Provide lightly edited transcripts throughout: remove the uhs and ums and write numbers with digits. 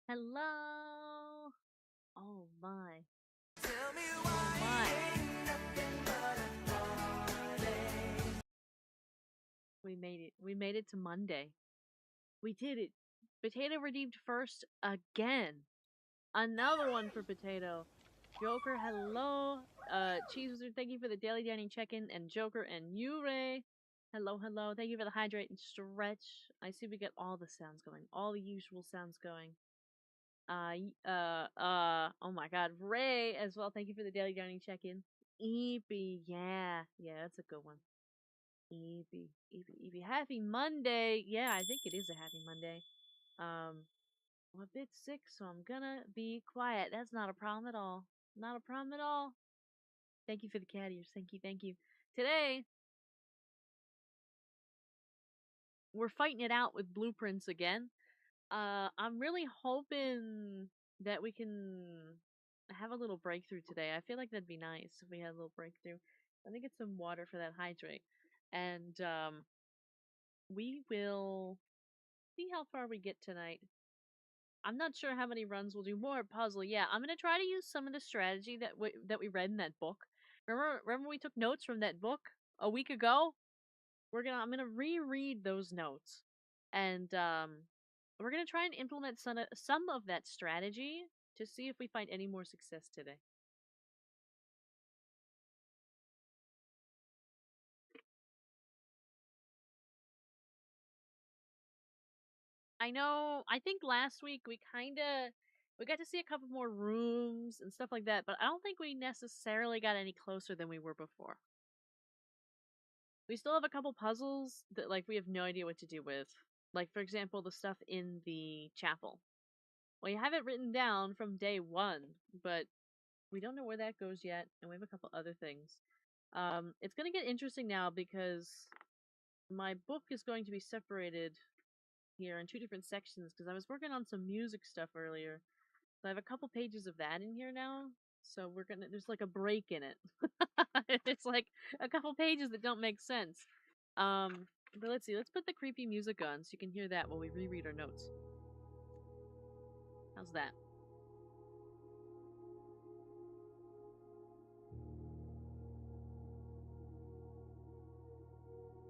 Hello. Oh my. Tell me Oh why my. it ain't nothing but a heartache. We made it. We made it to Monday. We did it. Potato redeemed first again. Another one for Potato. Joker, hello. Cheese Wizard, thank you for the daily dining check-in. And Joker and Yurei. Hello, hello. Thank you for the hydrate and stretch. I see we get all the sounds going. All the usual sounds going. Oh my god, Ray as well. Thank you for the daily dining check-in. Eepy, yeah, that's a good one. Eepy. Happy Monday. Yeah, I think it is a happy Monday. I'm a bit sick, so I'm gonna be quiet. That's not a problem at all. Not a problem at all. Thank you for the cat ears. Thank you. Today, we're fighting it out with blueprints again. I'm really hoping that we can have a little breakthrough today. I feel like that'd be nice if we had a little breakthrough. Let me get some water for that hydrate. And we will see how far we get tonight. I'm not sure how many runs we'll do more puzzle. Yeah, I'm gonna try to use some of the strategy that we read in that book. Remember we took notes from that book a week ago? I'm gonna reread those notes, and we're gonna try and implement some of that strategy to see if we find any more success today. I know. I think last week we got to see a couple more rooms and stuff like that, but I don't think we necessarily got any closer than we were before. We still have a couple puzzles that like we have no idea what to do with. Like for example, the stuff in the chapel. Well, you have it written down from day one, but we don't know where that goes yet, and we have a couple other things. It's gonna get interesting now because my book is going to be separated here in two different sections because I was working on some music stuff earlier. So I have a couple pages of that in here now. So there's like a break in it. It's like a couple pages that don't make sense. But let's see, let's put the creepy music on so you can hear that while we reread our notes. How's that?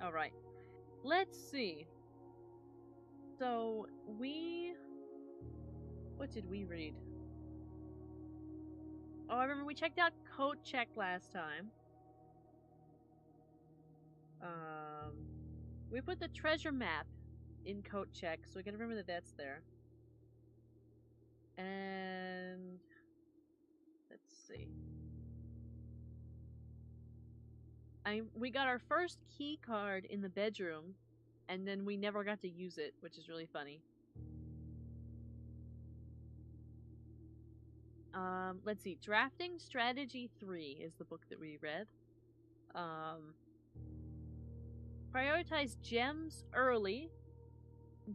Alright. Let's see. So, what did we read? Oh, I remember we checked out Coat Check last time. We put the treasure map in Coat Check, so we gotta remember that that's there. And let's see. We got our first key card in the bedroom, and then we never got to use it, which is really funny. Let's see. Drafting Strategy 3 is the book that we read. Prioritize gems early,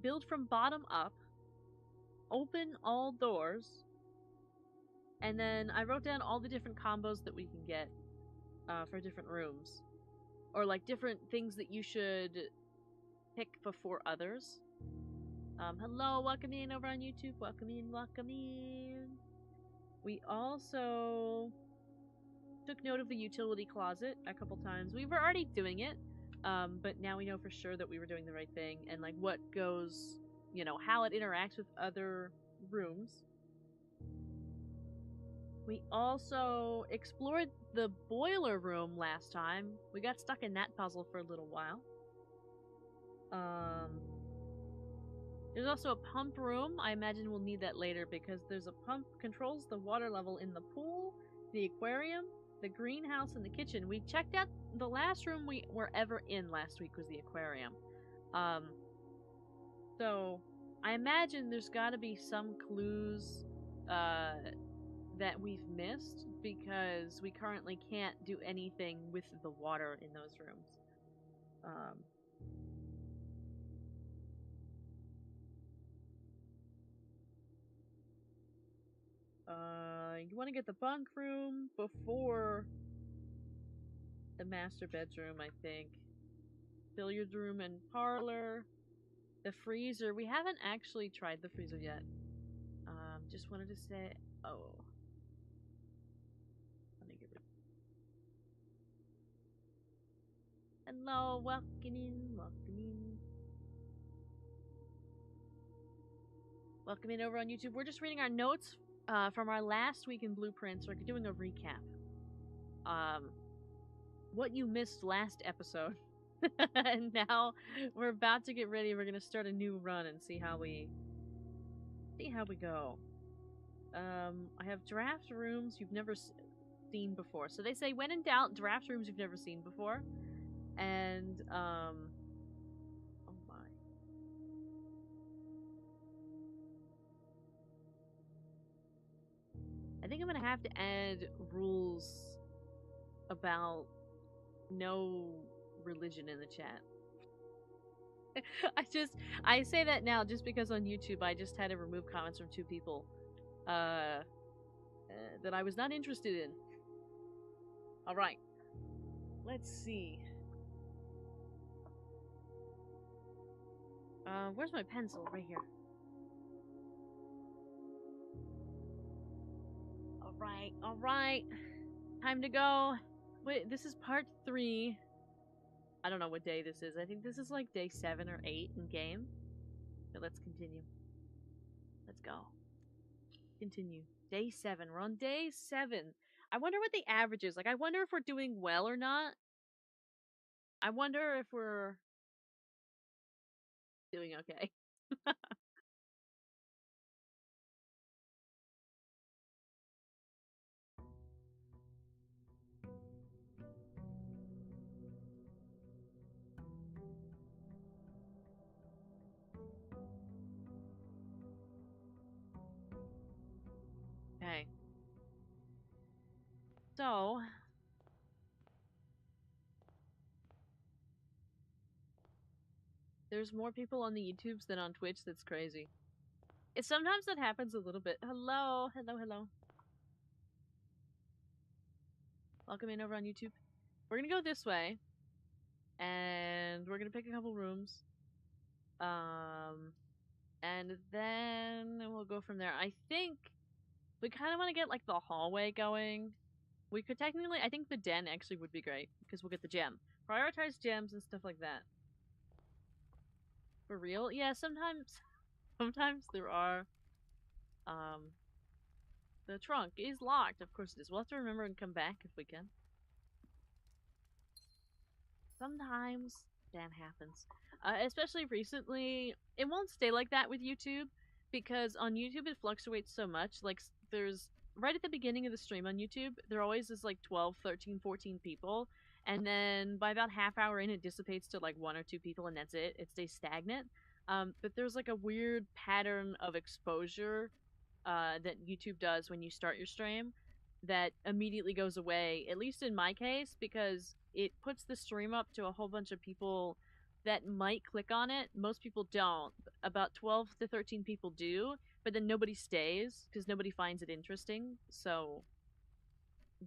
build from bottom up, open all doors, and then I wrote down all the different combos that we can get for different rooms. Or like different things that you should pick before others. Hello, welcome in over on YouTube. Welcome in. We also took note of the utility closet a couple times. We were already doing it, but now we know for sure that we were doing the right thing and like what goes, how it interacts with other rooms. We also explored the boiler room last time. We got stuck in that puzzle for a little while. There's also a pump room. I imagine we'll need that later because there's a pump controls the water level in the pool, the aquarium, the greenhouse, and the kitchen. We checked out the last room we were ever in last week was the aquarium. So I imagine there's got to be some clues that we've missed because we currently can't do anything with the water in those rooms. You want to get the bunk room before the master bedroom, I think. Billiard room and parlor. The freezer. We haven't actually tried the freezer yet. Just wanted to say, oh, let me get rid. Hello, welcome in, welcome in. Welcome in over on YouTube. We're just reading our notes from our last week in Blueprints. We're doing a recap. What you missed last episode. And now we're about to get ready. We're gonna start a new run and see how we go. I have draft rooms you've never seen before. So they say, when in doubt, draft rooms you've never seen before. And oh my. I think I'm gonna have to add rules about no religion in the chat. I say that now just because on YouTube I just had to remove comments from 2 people that I was not interested in. All right, let's see. Where's my pencil? Right here. All right. Time to go. Wait, this is part 3. I don't know what day this is. I think this is like day 7 or 8 in game. But let's continue. Let's go. Continue. Day 7. We're on day 7. I wonder what the average is. Like, I wonder if we're doing well or not. I wonder if we're doing okay. Okay. So, there's more people on the YouTubes than on Twitch. That's crazy. Sometimes that happens a little bit. Hello. Welcome in over on YouTube. We're gonna go this way. And we're gonna pick a couple rooms. And then we'll go from there. I think we kind of want to get like the hallway going. We could technically, I think the den actually would be great because we'll get the gem. Prioritize gems and stuff like that. For real? Yeah, sometimes there are. The trunk is locked. Of course it is. We'll have to remember and come back if we can. Sometimes that happens. Especially recently, it won't stay like that with YouTube because on YouTube it fluctuates so much. Like, there's right at the beginning of the stream on YouTube, there always is like 12, 13, 14 people. And then by about half hour in, it dissipates to like 1 or 2 people, and that's it. It stays stagnant. But there's like a weird pattern of exposure that YouTube does when you start your stream that immediately goes away, at least in my case, because it puts the stream up to a whole bunch of people that might click on it. Most people don't. About 12 to 13 people do, but then nobody stays because nobody finds it interesting. So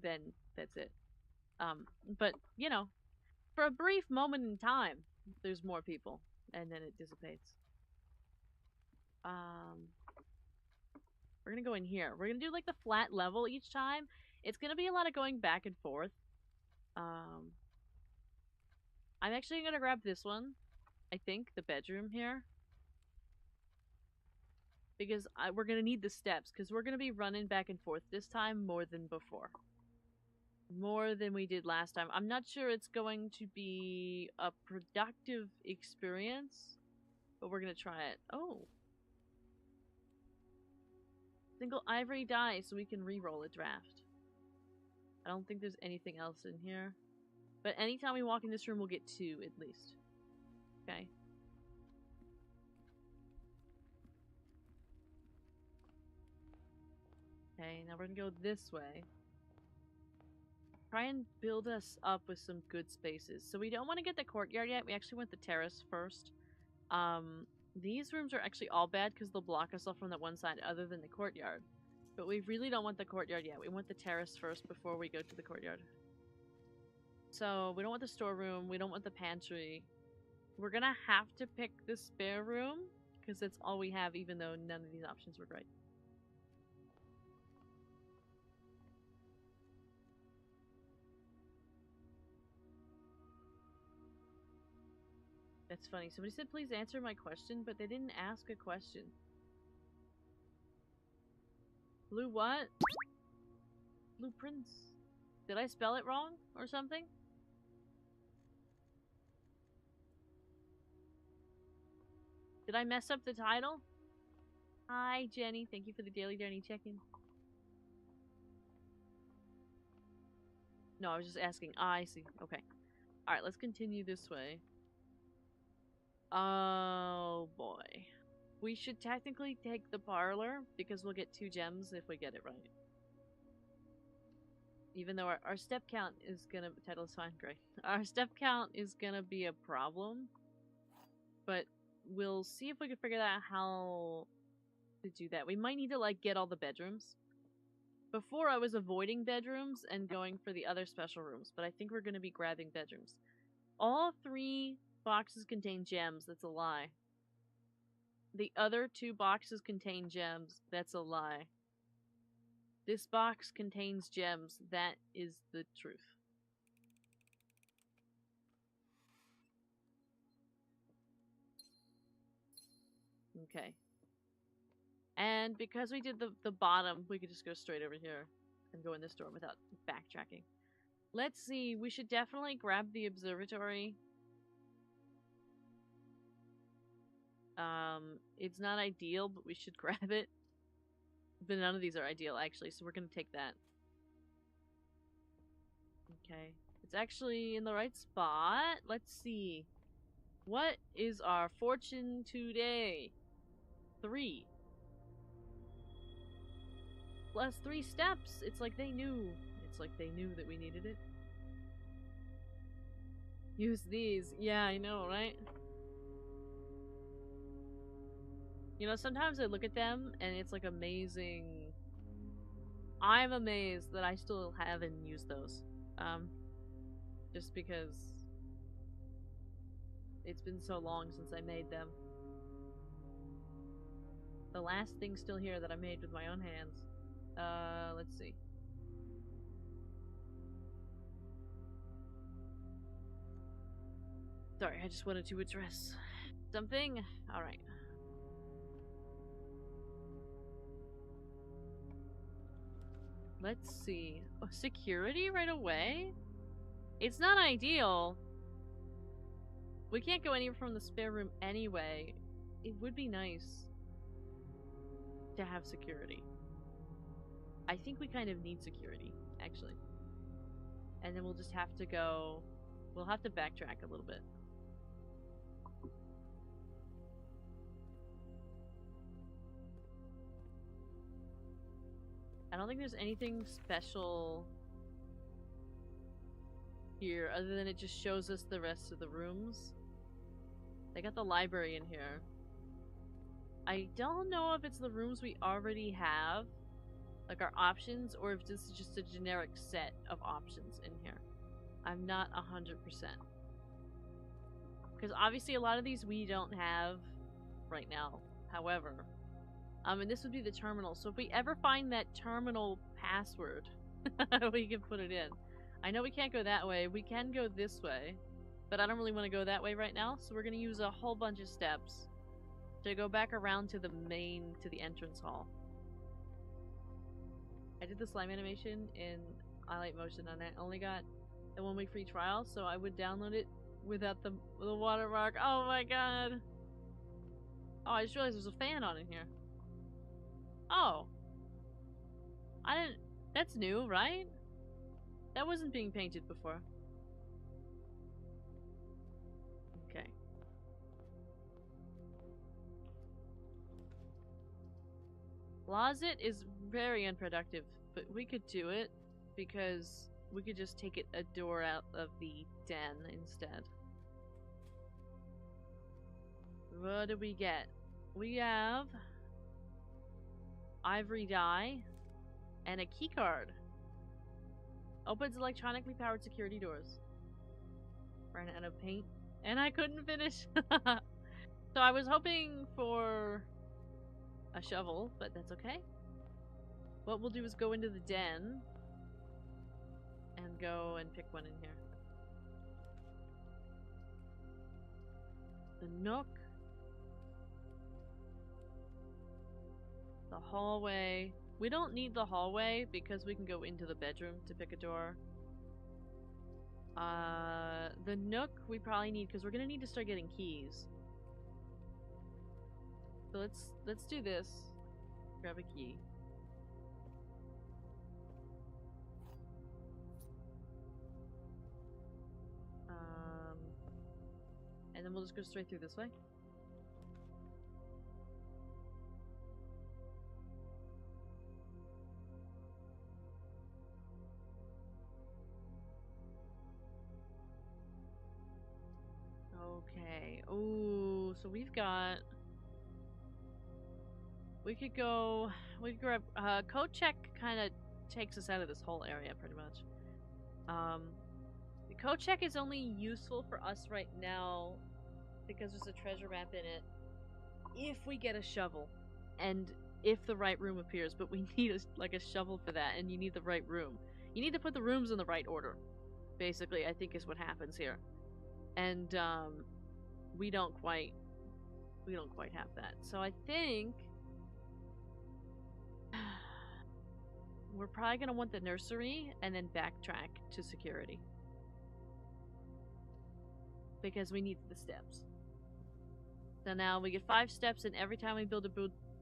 then that's it. But, you know, for a brief moment in time, there's more people, and then it dissipates. We're gonna go in here. We're gonna do like the flat level each time. It's gonna be a lot of going back and forth. I'm actually gonna grab this one. I think the bedroom here, because we're gonna need the steps because we're gonna be running back and forth this time more than before. More than we did last time. I'm not sure it's going to be a productive experience, but we're gonna try it. Oh. Single ivory die so we can re-roll a draft. I don't think there's anything else in here. But anytime we walk in this room, we'll get 2 at least. Okay. Okay, now we're gonna go this way. Try and build us up with some good spaces. So we don't want to get the courtyard yet. We actually want the terrace first. These rooms are actually all bad because they'll block us off from that one side other than the courtyard. But we really don't want the courtyard yet. We want the terrace first before we go to the courtyard. So we don't want the storeroom. We don't want the pantry. We're gonna have to pick the spare room because that's all we have, even though none of these options were great. That's funny. Somebody said please answer my question, but they didn't ask a question. Blue what? Blueprints. Did I spell it wrong or something? Did I mess up the title? Hi, Jenny. Thank you for the daily journey check-in. No, I was just asking. I see. Okay. Alright, let's continue this way. Oh, boy. We should technically take the parlor, because we'll get 2 gems if we get it right. Even though our step count is gonna... Title is fine, great. Our step count is gonna be a problem. But we'll see if we can figure out how to do that. We might need to, like, get all the bedrooms. Before, I was avoiding bedrooms and going for the other special rooms, but I think we're gonna be grabbing bedrooms. All 3 boxes contain gems. That's a lie. The other 2 boxes contain gems. That's a lie. This box contains gems. That is the truth. Okay. And because we did the bottom, we could just go straight over here and go in this door without backtracking. Let's see. We should definitely grab the observatory. It's not ideal, but we should grab it. But none of these are ideal, actually, so we're gonna take that. Okay. It's actually in the right spot. Let's see. What is our fortune today? 3. Plus 3 steps. It's like they knew. It's like they knew that we needed it. Use these. Yeah, I know, right? You know, sometimes I look at them and it's like amazing. I'm amazed that I still haven't used those. Just because it's been so long since I made them. The last thing still here that I made with my own hands. Let's see. Sorry, I just wanted to address something. Alright. Let's see. Oh, security right away? It's not ideal. We can't go anywhere from the spare room anyway. It would be nice to have security. I think we kind of need security, actually. And then we'll just have to go... We'll have to backtrack a little bit. I don't think there's anything special here other than it just shows us the rest of the rooms. They got the library in here. I don't know if it's the rooms we already have, like our options, or if this is just a generic set of options in here. I'm not 100%. Because obviously a lot of these we don't have right now. However, and this would be the terminal. So if we ever find that terminal password, we can put it in. I know we can't go that way. We can go this way, but I don't really want to go that way right now. So we're going to use a whole bunch of steps to go back around to the entrance hall. I did the slime animation in iLight Motion and I only got the 1-week free trial, so I would download it without the watermark. Oh my god. Oh, I just realized there's a fan on in here. Oh. I didn't... That's new, right? That wasn't being painted before. Okay. Closet is very unproductive, but we could do it because we could just take it a door out of the den instead. What do we get? We have ivory dye and a key card. Opens electronically powered security doors. Ran out of paint and I couldn't finish. So I was hoping for a shovel, but that's okay. What we'll do is go into the den and go and pick one in here. The nook. The hallway. We don't need the hallway because we can go into the bedroom to pick a door. The nook we probably need because we're gonna need to start getting keys. So let's do this. Grab a key. And then we'll just go straight through this way. Okay. Ooh, so we've got. We could go. We could grab. Code check kind of takes us out of this whole area pretty much. The code check is only useful for us right now because there's a treasure map in it. If we get a shovel, and if the right room appears, but we need a shovel for that, and you need the right room. You need to put the rooms in the right order. Basically, I think is what happens here. And we don't quite have that. So I think we're probably gonna want the nursery and then backtrack to security because we need the steps. So now we get 5 steps, and every time we build a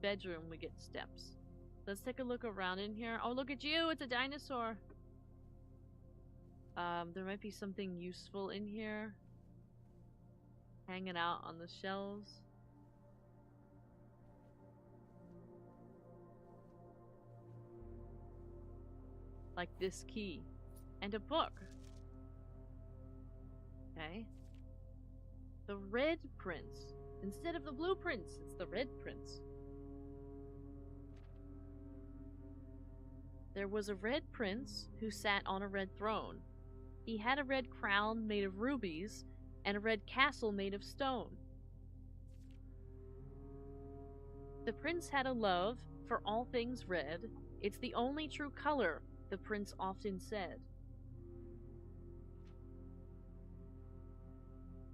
bedroom, we get steps. Let's take a look around in here. Oh, look at you! It's a dinosaur. There might be something useful in here. Hanging out on the shelves. Like this key. And a book. Okay. The Red Prince. Instead of the Blue Prince, it's the Red Prince. There was a red prince who sat on a red throne. He had a red crown made of rubies and a red castle made of stone. The prince had a love for all things red. It's the only true color, the prince often said.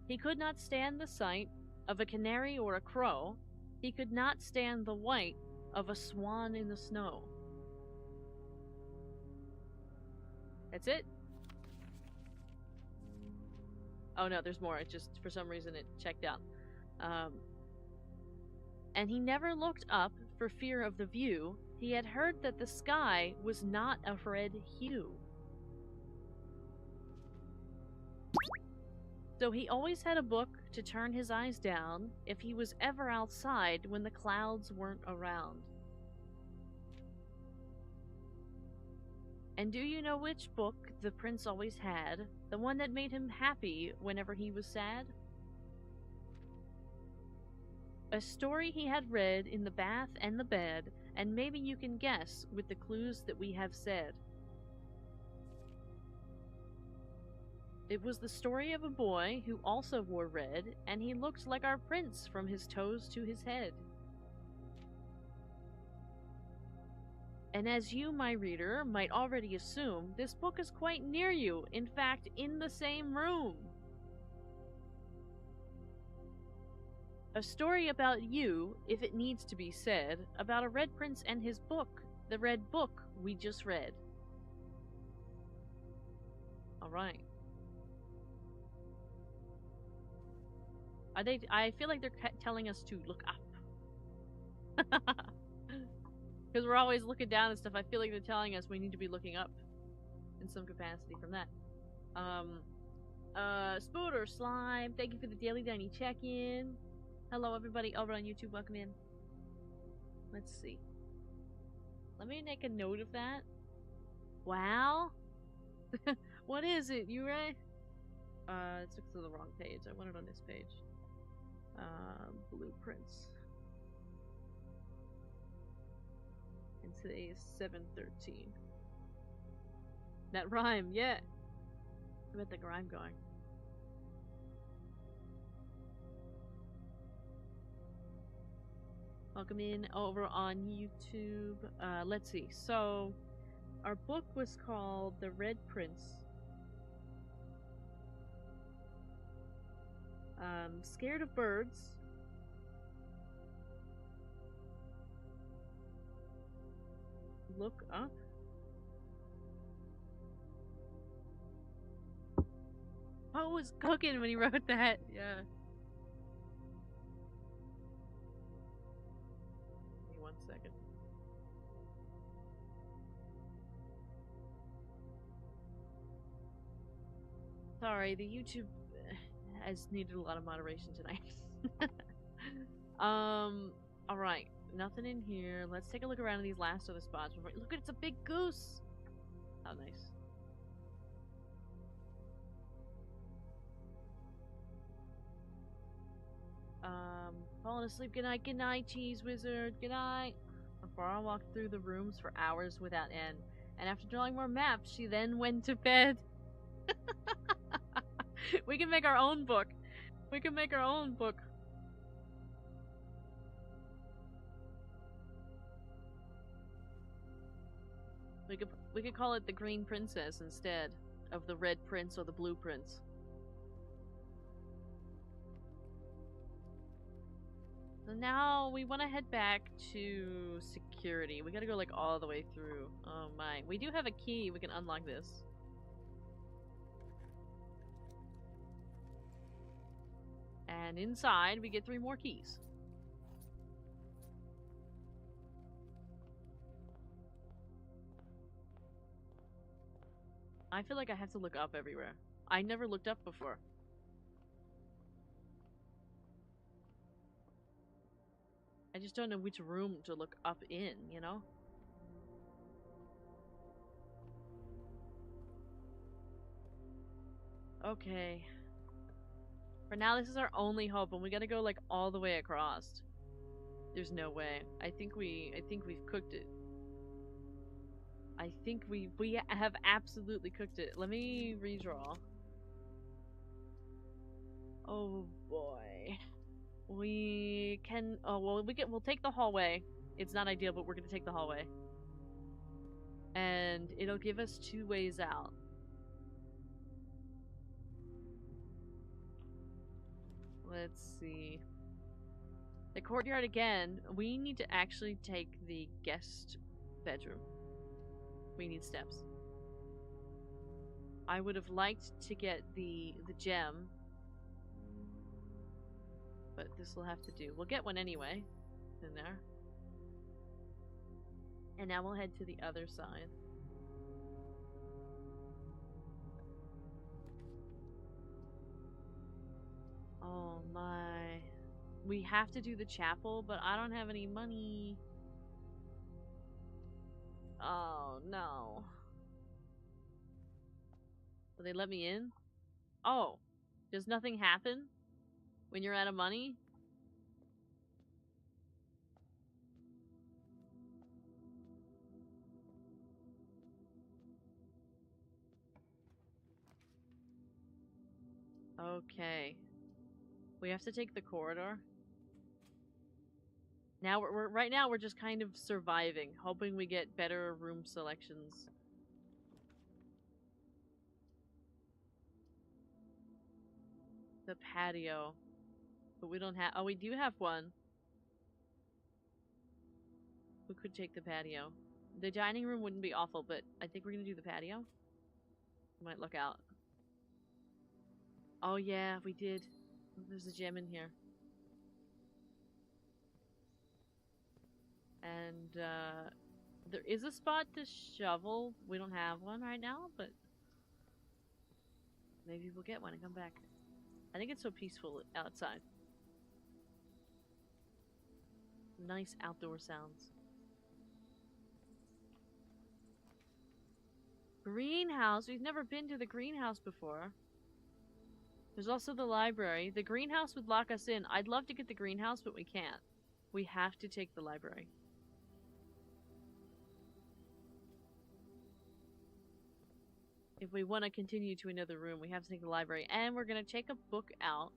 He could not stand the sight of a canary or a crow. He could not stand the white of a swan in the snow. That's it? Oh no, there's more. It just, for some reason, it checked out. And he never looked up for fear of the view. He had heard that the sky was not of red hue. So he always had a book to turn his eyes down if he was ever outside when the clouds weren't around. And do you know which book the prince always had? The one that made him happy whenever he was sad? A story he had read in the bath and the bed, and maybe you can guess with the clues that we have said. It was the story of a boy who also wore red, and he looked like our prince from his toes to his head. And as you, my reader, might already assume, this book is quite near you, in fact, in the same room. A story about you, if it needs to be said, about a red prince and his book, the red book we just read. Alright. I feel like they're telling us to look up. Because we're always looking down and stuff. I feel like they're telling us we need to be looking up in some capacity from that. Spooter Slime, thank you for the daily Diny check-in. Hello everybody over on YouTube, welcome in. Let's see. Let me make a note of that. Wow. What is it? You right? It took to the wrong page. I want it on this page. Blueprints. And today is 7/13. That rhyme, yeah. I got the rhyme going. Welcome in over on YouTube. Let's see. So, our book was called The Red Prince. Scared of birds. Look up. Poe was cooking when he wrote that. Yeah. Give me 1 second. Sorry, the YouTube has needed a lot of moderation tonight. Alright. Nothing in here. Let's take a look around in these last other spots. Look, it's a big goose! How nice. Falling asleep. Good night, cheese wizard. Good night. Barbara walked through the rooms for hours without end, and after drawing more maps, she then went to bed. We can make our own book. We can make our own book. We could call it the Green Princess instead of the Red Prince or the Blue Prince. So now we want to head back to security. We gotta go like all the way through. Oh my. We do have a key. We can unlock this. And inside we get 3 more keys. I feel like I have to look up everywhere. I never looked up before. I just don't know which room to look up in, you know? Okay. For now, this is our only hope, and we gotta go, like, all the way across. There's no way. I think we've cooked it. I think we have absolutely cooked it. Let me redraw. Oh boy. We can, oh well, we'll take the hallway. It's not ideal, but we're gonna take the hallway. And it'll give us 2 ways out. Let's see. The courtyard again. We need to actually take the guest bedroom. We need steps. I would have liked to get the gem, but this will have to do. We'll get one anyway. In there. And now we'll head to the other side. Oh my. We have to do the chapel, but I don't have any money. Oh no. Will they let me in? Oh. Does nothing happen when you're out of money? Okay. We have to take the corridor. Now right now we're just kind of surviving, hoping we get better room selections. The patio. But we don't have, oh, we do have one. We could take the patio. The dining room wouldn't be awful, but I think we're gonna do the patio. Might look out. Oh yeah, we did. There's a gem in here. And there is a spot to shovel. We don't have one right now, but maybe we'll get one and come back. I think it's so peaceful outside. Nice outdoor sounds. Greenhouse. We've never been to the greenhouse before. There's also the library. The greenhouse would lock us in. I'd love to get the greenhouse, but we can't. We have to take the library. If we want to continue to another room, we have to take the library. And we're going to take a book out.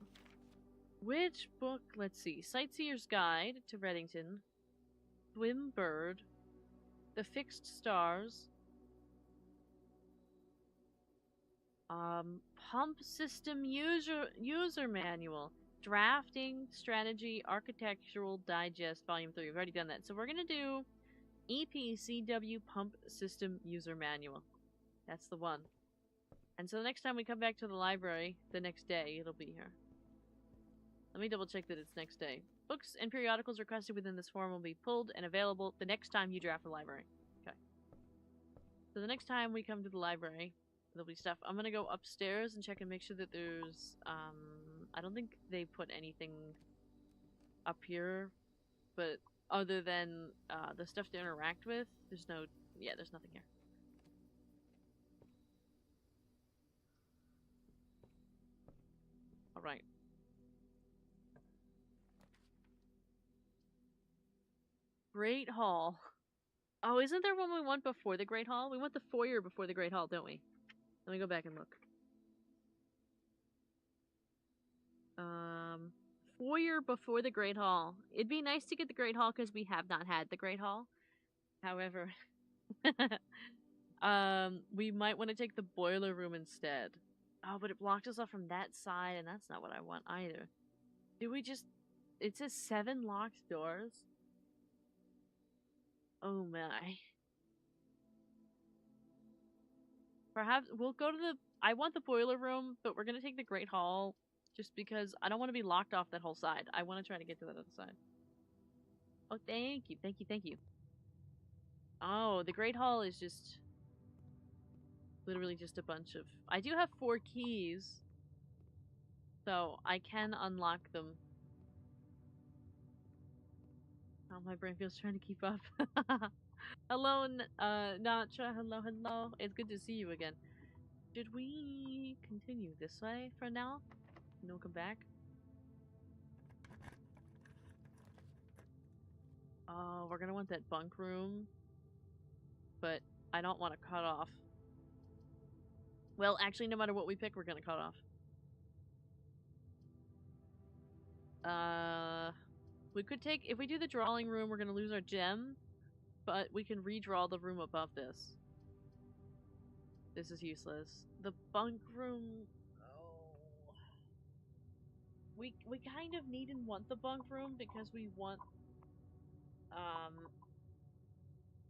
Which book? Let's see. Sightseer's Guide to Reddington. Swim Bird. The Fixed Stars. Pump system user manual. Drafting, strategy, architectural digest, volume 3. We've already done that. So we're going to do EPCW pump system user manual. That's the one. And so the next time we come back to the library, the next day, it'll be here. Let me double check that it's next day. Books and periodicals requested within this form will be pulled and available the next time you draft the library. Okay. So the next time we come to the library, there'll be stuff. I'm gonna go upstairs and check and make sure that there's, I don't think they put anything up here, but other than, the stuff to interact with, there's no, yeah, there's nothing here. Alright. Great Hall. Oh, isn't there one we went before the Great Hall? We went the foyer before the Great Hall, don't we? Let me go back and look. Foyer before the Great Hall. It'd be nice to get the Great Hall because we have not had the Great Hall. However, we might want to take the boiler room instead. Oh, but it blocked us off from that side, and that's not what I want either. Do we just... It says 7 locked doors? Oh my. Perhaps we'll go to the... I want the boiler room, but we're gonna take the Great Hall just because I don't want to be locked off that whole side. I want to try to get to that other side. Oh, thank you, thank you, thank you. Oh, the Great Hall is just... literally just a bunch of... I do have 4 keys, so I can unlock them. Oh, my brain feels trying to keep up. Hello, Natra. Hello, hello. It's good to see you again. Should we continue this way for now? And then we'll come back? Oh, we're gonna want that bunk room. But I don't want to cut off. Well, actually, no matter what we pick, we're gonna cut off. We could take... If we do the drawing room, we're gonna lose our gem. But we can redraw the room above this. This is useless. The bunk room... Oh... We kind of need and want the bunk room because we want...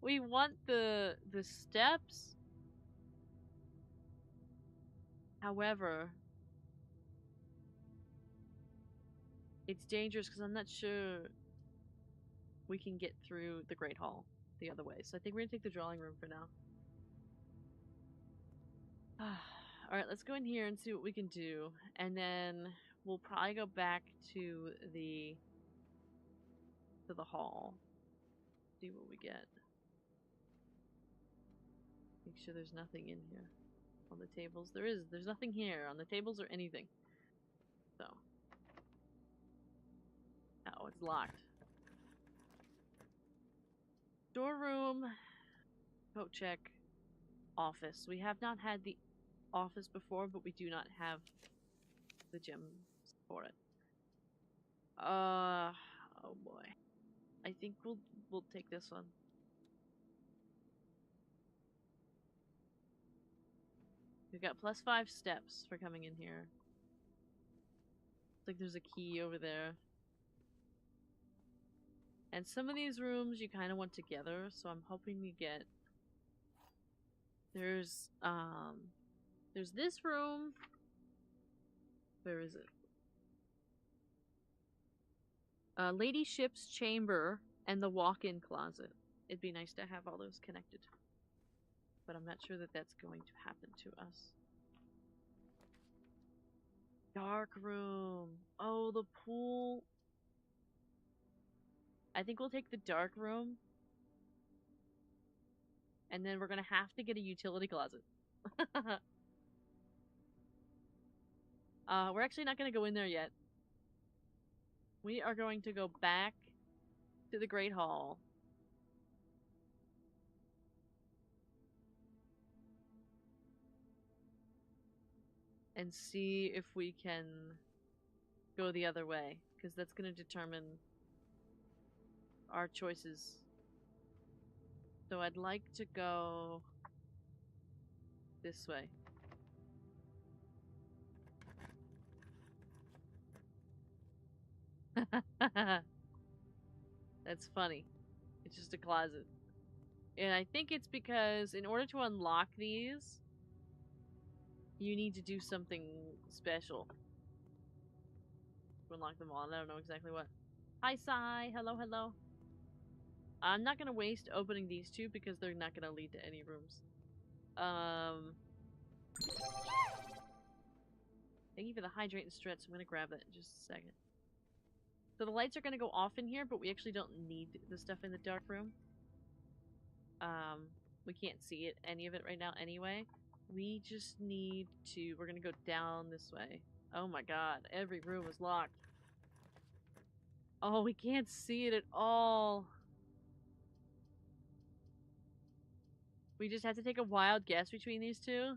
We want the steps. However... It's dangerous because I'm not sure we can get through the Great Hall the other way. So I think we're gonna take the drawing room for now. Alright, let's go in here and see what we can do. And then we'll probably go back to the hall. See what we get. Make sure there's nothing in here. On the tables. There's nothing here on the tables or anything. So. Oh, it's locked. Storeroom. Coat check. Office. We have not had the office before, but we do not have the gym for it. Oh boy. I think we'll take this one. We've got +5 steps for coming in here. Looks like there's a key over there. And some of these rooms you kind of want together, so I'm hoping we get... There's this room. Where is it? Lady Ship's chamber and the walk-in closet. It'd be nice to have all those connected. But I'm not sure that that's going to happen to us. Dark room. Oh, the pool. I think we'll take the dark room. And then we're gonna have to get a utility closet. We're actually not gonna go in there yet. We are going to go back to the Great Hall. And see if we can go the other way. Because that's gonna determine our choices. So I'd like to go this way. That's funny. It's just a closet. And I think it's because in order to unlock these, you need to do something special to unlock them all. I don't know exactly what. Hi, Sai. Hello, hello. I'm not going to waste opening these two because they're not going to lead to any rooms. Thank you for the hydrate and stretch. I'm going to grab that in just a second. So the lights are going to go off in here, but we actually don't need the stuff in the dark room. We can't see it, any of it right now anyway. We just need to... We're going to go down this way. Oh my god, every room is locked. Oh, we can't see it at all. We just have to take a wild guess between these two.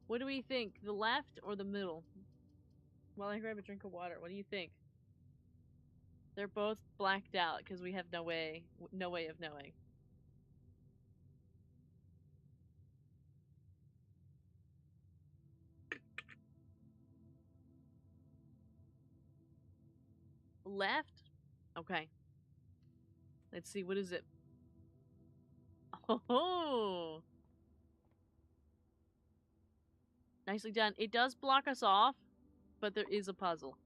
What do we think? The left or the middle? While I grab a drink of water, what do you think? They're both blacked out because we have no way of knowing. Left? Okay. Let's see, what is it? Oh! Nicely done. It does block us off, but there is a puzzle.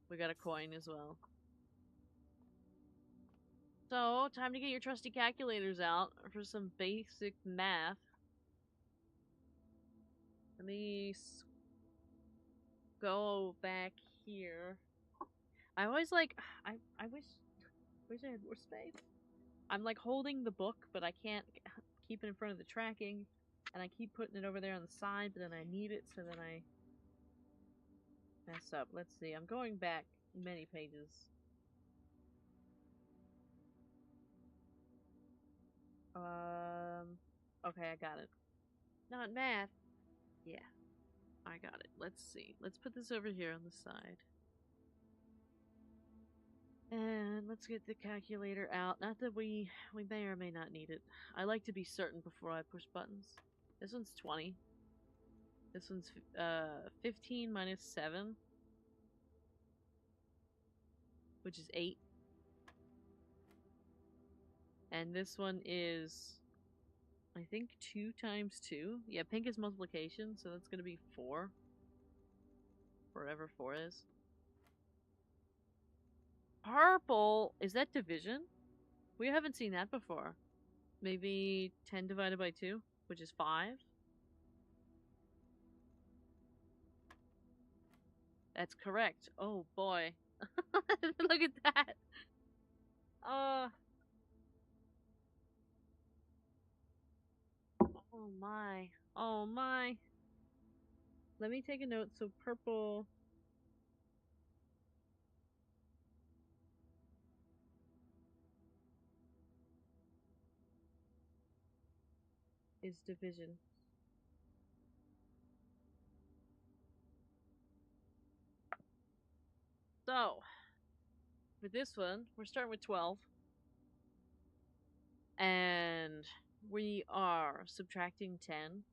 We got a coin as well. So, time to get your trusty calculators out for some basic math. Let me go back here. I always like... I wish I had more space. I'm like holding the book, but I can't keep it in front of the tracking. And I keep putting it over there on the side, but then I need it, so then I mess up. Let's see. I'm going back many pages. Okay, I got it. Not math. Yeah, I got it. Let's see. Let's put this over here on the side. And let's get the calculator out. Not that we may or may not need it. I like to be certain before I push buttons. This one's 20. This one's 15 minus 7, which is 8. And this one is, I think, 2 times 2. Yeah, pink is multiplication, so that's going to be 4. Wherever 4 is. Purple! Is that division? We haven't seen that before. Maybe 10 divided by 2, which is 5. That's correct. Oh boy. Look at that. Oh my. Oh my. Let me take a note. So purple is division. So, for this one, we're starting with 12. And we are subtracting 10.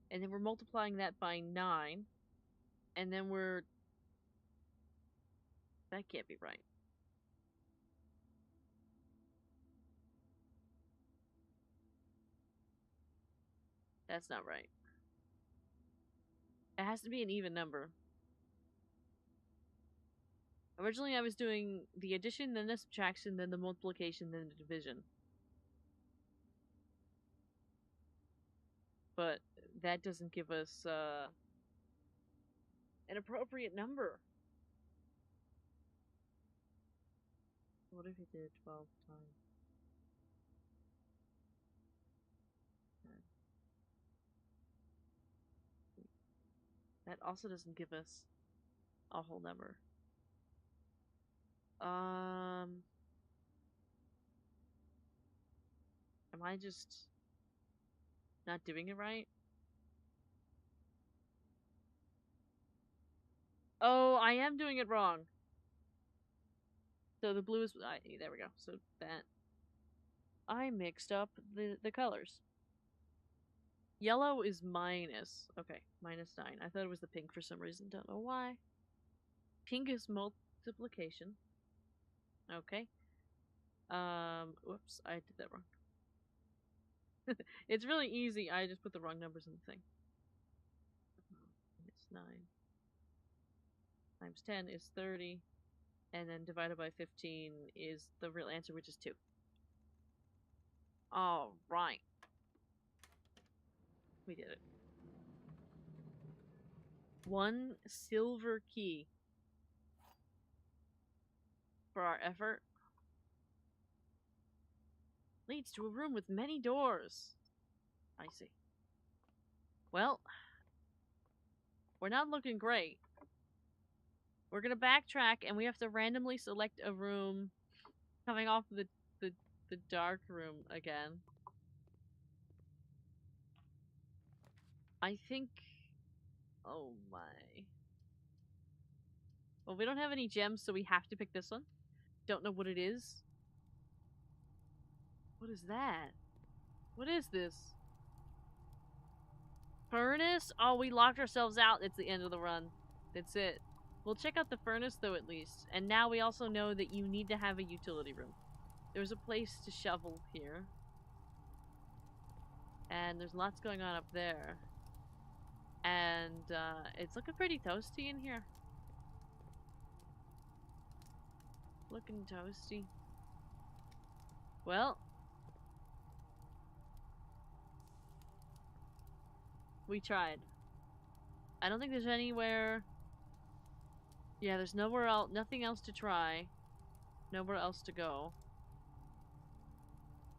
And then we're multiplying that by 9. And then we're... That can't be right. That's not right. It has to be an even number. Originally I was doing the addition, then the subtraction, then the multiplication, then the division. But that doesn't give us an appropriate number. What if we did 12 times 10? That also doesn't give us a whole number. Am I just not doing it right? Oh, I am doing it wrong. So the blue is... there we go. So that... I mixed up the colors. Yellow is minus. Okay, -9. I thought it was the pink for some reason. Don't know why. Pink is multiplication. Okay. Whoops, I did that wrong. It's really easy. I just put the wrong numbers in the thing. It's 9 times 10 is 30, and then divided by 15 is the real answer, which is 2. All right. We did it. 1 silver key for our effort leads to a room with many doors. I see. Well, we're not looking great. We're gonna backtrack, and we have to randomly select a room coming off the dark room again. I think... Oh my. Well, we don't have any gems, so we have to pick this one. Don't know what it is. What is that? What is this? Furnace? Oh, we locked ourselves out. It's the end of the run. That's it. We'll check out the furnace, though, at least. And now we also know that you need to have a utility room. There's a place to shovel here. And there's lots going on up there. And it's looking pretty toasty in here. Looking toasty. Well, we tried. I don't think there's anywhere... Yeah, there's nowhere else, nothing else to try. Nowhere else to go.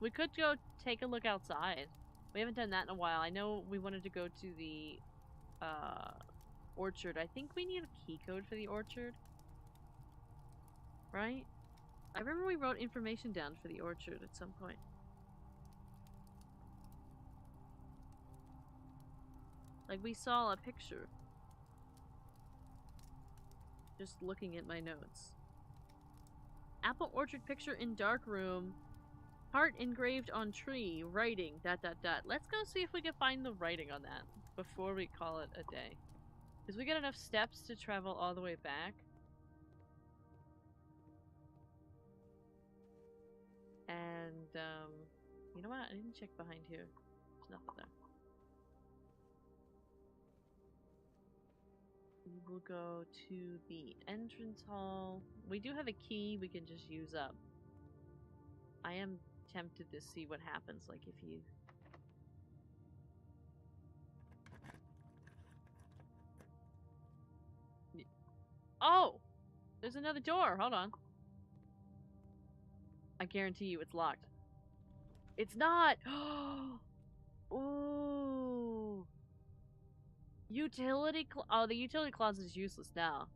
We could go take a look outside. We haven't done that in a while. I know we wanted to go to the orchard. I think we need a key code for the orchard. Right? I remember we wrote information down for the orchard at some point. Like, we saw a picture. Just looking at my notes. Apple orchard picture in dark room. Heart engraved on tree. Writing. ... Let's go see if we can find the writing on that before we call it a day. Because we got enough steps to travel all the way back. And, you know what? I didn't check behind here. There's nothing there. We will go to the entrance hall. We do have a key we can just use up. I am tempted to see what happens, like if you... Oh! There's another door! Hold on. I guarantee you it's locked. It's not! Ooh! Utility oh, the utility closet is useless now.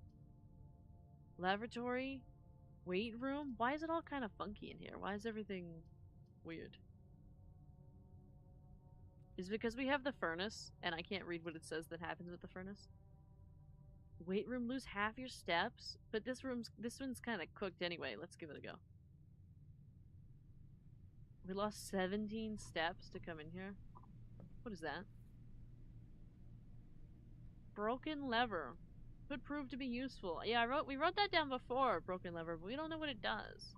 Laboratory? Weight room? Why is it all kind of funky in here? Why is everything weird? Is it because we have the furnace and I can't read what it says that happens with the furnace? Weight room, lose half your steps? But this one's kind of cooked anyway. Let's give it a go. We lost 17 steps to come in here. What is that? Broken lever. Could prove to be useful. Yeah, we wrote that down before, broken lever, but we don't know what it does.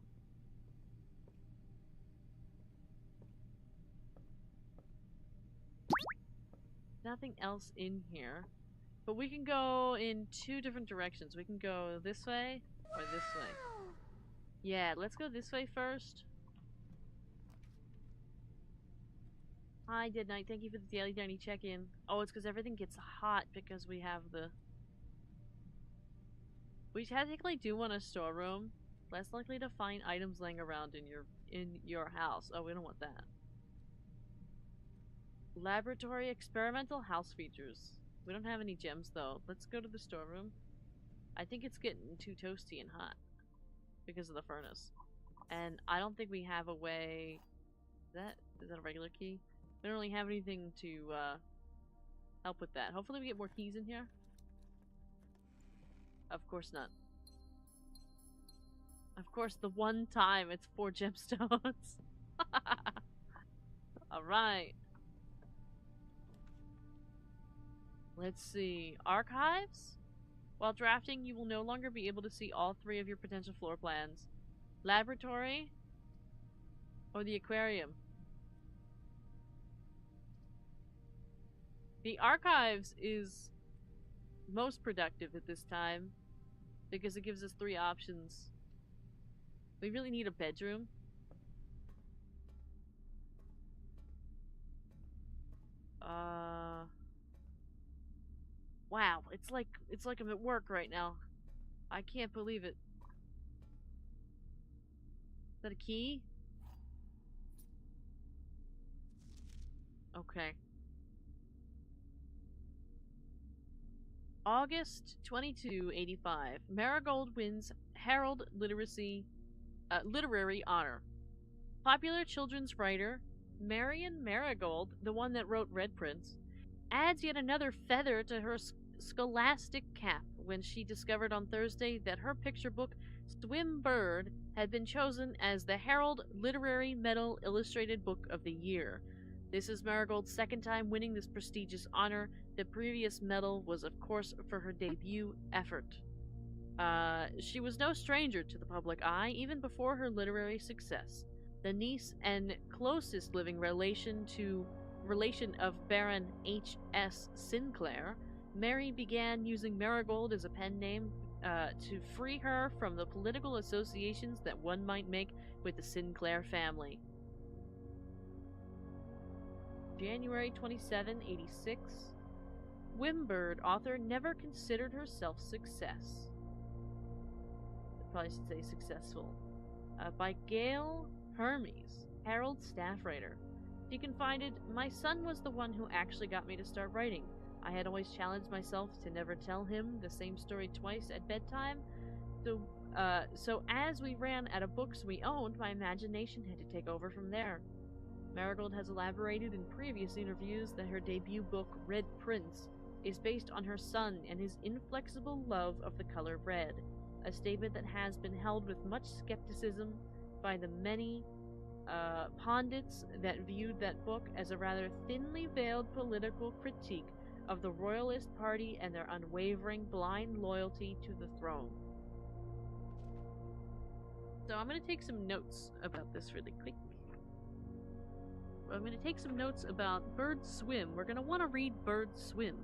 Nothing else in here. But we can go in 2 different directions. We can go this way or this way. Yeah, let's go this way first. Hi, Dead Knight. Thank you for the daily tiny check-in. Oh, it's because everything gets hot because we have the... We technically do want a storeroom. Less likely to find items laying around in your house. Oh, we don't want that. Laboratory experimental house features. We don't have any gems though. Let's go to the storeroom. I think it's getting too toasty and hot because of the furnace. And I don't think we have a way... Is that a regular key? We don't really have anything to help with that. Hopefully we get more keys in here. Of course not. Of course, the one time it's 4 gemstones. Alright. Let's see. Archives? While drafting, you will no longer be able to see all three of your potential floor plans. Laboratory or the aquarium? The archives is most productive at this time because it gives us three options. We really need a bedroom. Wow, it's like I'm at work right now. I can't believe it. Is that a key? Okay. August 2285. Marigold wins Herald Literary Honor. Popular children's writer Marion Marigold, the one that wrote Red Prince, adds yet another feather to her scholastic cap when she discovered on Thursday that her picture book, Swim Bird, had been chosen as the Herald Literary Medal Illustrated Book of the Year. This is Marigold's second time winning this prestigious honor. The previous medal was, of course, for her debut effort. She was no stranger to the public eye even before her literary success. The niece and closest living relation of Baron H.S. Sinclair, Mary began using Marigold as a pen name to free her from the political associations that one might make with the Sinclair family. January 27, 86. Swimbird author never considered herself success. I probably should say successful. By Gail Hermes, Herald staff writer. She confided, "My son was the one who actually got me to start writing. I had always challenged myself to never tell him the same story twice at bedtime. So as we ran out of books we owned, my imagination had to take over from there." Marigold has elaborated in previous interviews that her debut book, Red Prince, is based on her son and his inflexible love of the color red, a statement that has been held with much skepticism by the many pundits that viewed that book as a rather thinly veiled political critique of the Royalist Party and their unwavering blind loyalty to the throne. So I'm going to take some notes about this really quick. I'm going to take some notes about Bird Swim. We're going to want to read Bird Swim.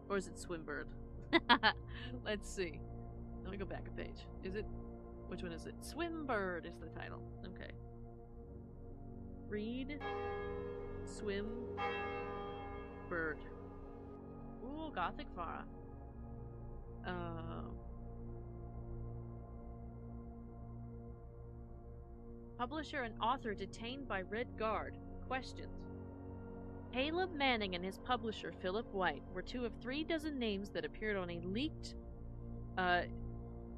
Or is it Swimbird? Let's see. Let me go back a page. Is it? Which one is it? Swimbird is the title. Okay. Read. Swim. Bird. Ooh, Gothic Fara. Publisher and author detained by Red Guard. Questions. Caleb Manning and his publisher Philip White were two of 3 dozen names that appeared on a leaked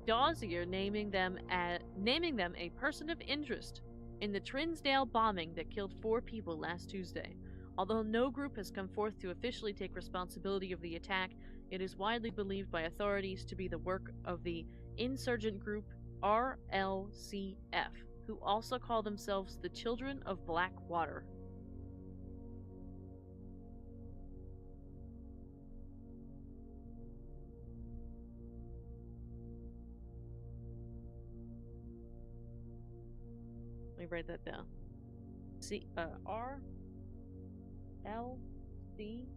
dossier naming them a person of interest in the Trinsdale bombing that killed 4 people last Tuesday. Although no group has come forth to officially take responsibility of the attack, it is widely believed by authorities to be the work of the insurgent group RLCF, who also call themselves the Children of Blackwater. Let me write that down. RLCF.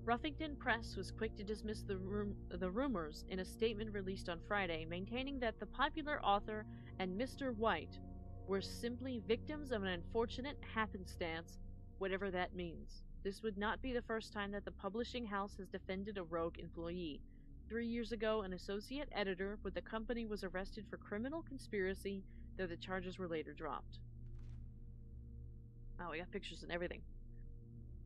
Ruffington Press was quick to dismiss the rumors in a statement released on Friday, maintaining that the popular author and Mr. White were simply victims of an unfortunate happenstance, whatever that means. This would not be the first time that the publishing house has defended a rogue employee. 3 years ago, an associate editor with the company was arrested for criminal conspiracy, though the charges were later dropped. Oh, we got pictures and everything.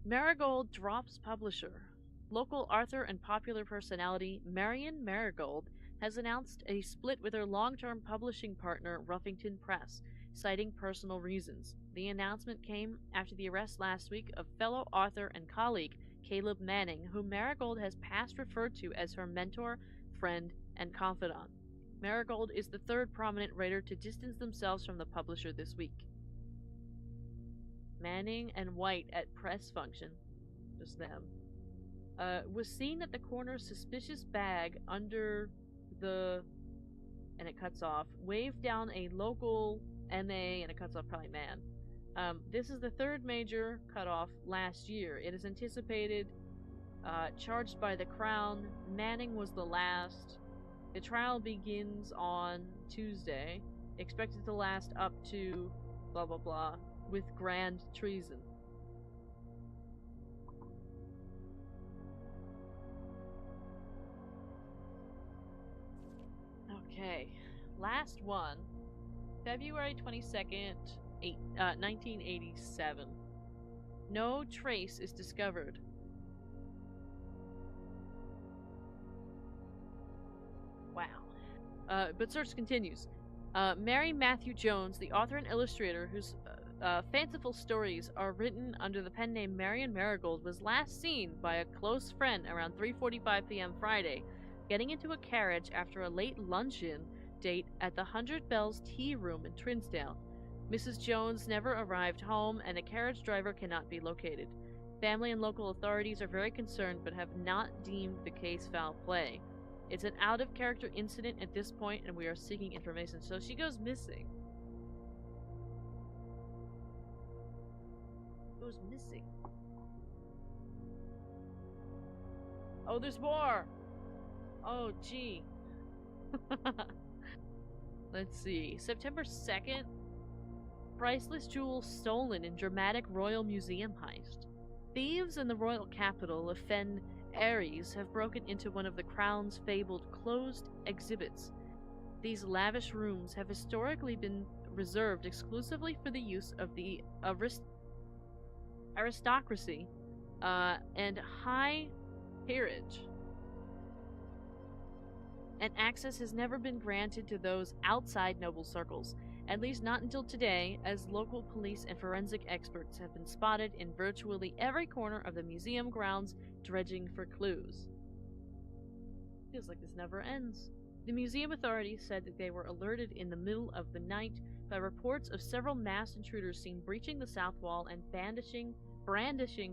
Marigold drops publisher. Local author and popular personality Marion Marigold has announced a split with her long-term publishing partner Ruffington Press, citing personal reasons. The announcement came after the arrest last week of fellow author and colleague Caleb Manning, whom Marigold has past referred to as her mentor, friend, and confidant. Marigold is the third prominent writer to distance themselves from the publisher this week. Manning and White at press function, just them, was seen at the corner suspicious bag under the, and it cuts off, waved down a local MA, and it cuts off probably man. This is the third major cutoff last year. It is anticipated, charged by the Crown. Manning was the last. The trial begins on Tuesday, expected to last up to blah blah blah, with grand treason. Okay, last one, February 22nd, 1987. No trace is discovered. Wow. But search continues. Mary Matthew Jones, the author and illustrator whose fanciful stories are written under the pen name Marion Marigold, was last seen by a close friend around 3:45 p.m. Friday, getting into a carriage after a late luncheon date at the 100 Bells Tea Room in Trinsdale. Mrs. Jones never arrived home, and a carriage driver cannot be located. Family and local authorities are very concerned but have not deemed the case foul play. It's an out-of-character incident at this point, and we are seeking information. So she goes missing. Goes missing. Oh, there's more! Oh, gee. Let's see. September 2nd. Priceless jewels stolen in dramatic Royal Museum heist. Thieves in the royal capital of Fen Aries have broken into one of the Crown's fabled closed exhibits. These lavish rooms have historically been reserved exclusively for the use of the aristocracy and high peerage, and access has never been granted to those outside noble circles, at least not until today, as local police and forensic experts have been spotted in virtually every corner of the museum grounds dredging for clues. Feels like this never ends. The museum authorities said that they were alerted in the middle of the night by reports of several masked intruders seen breaching the south wall and brandishing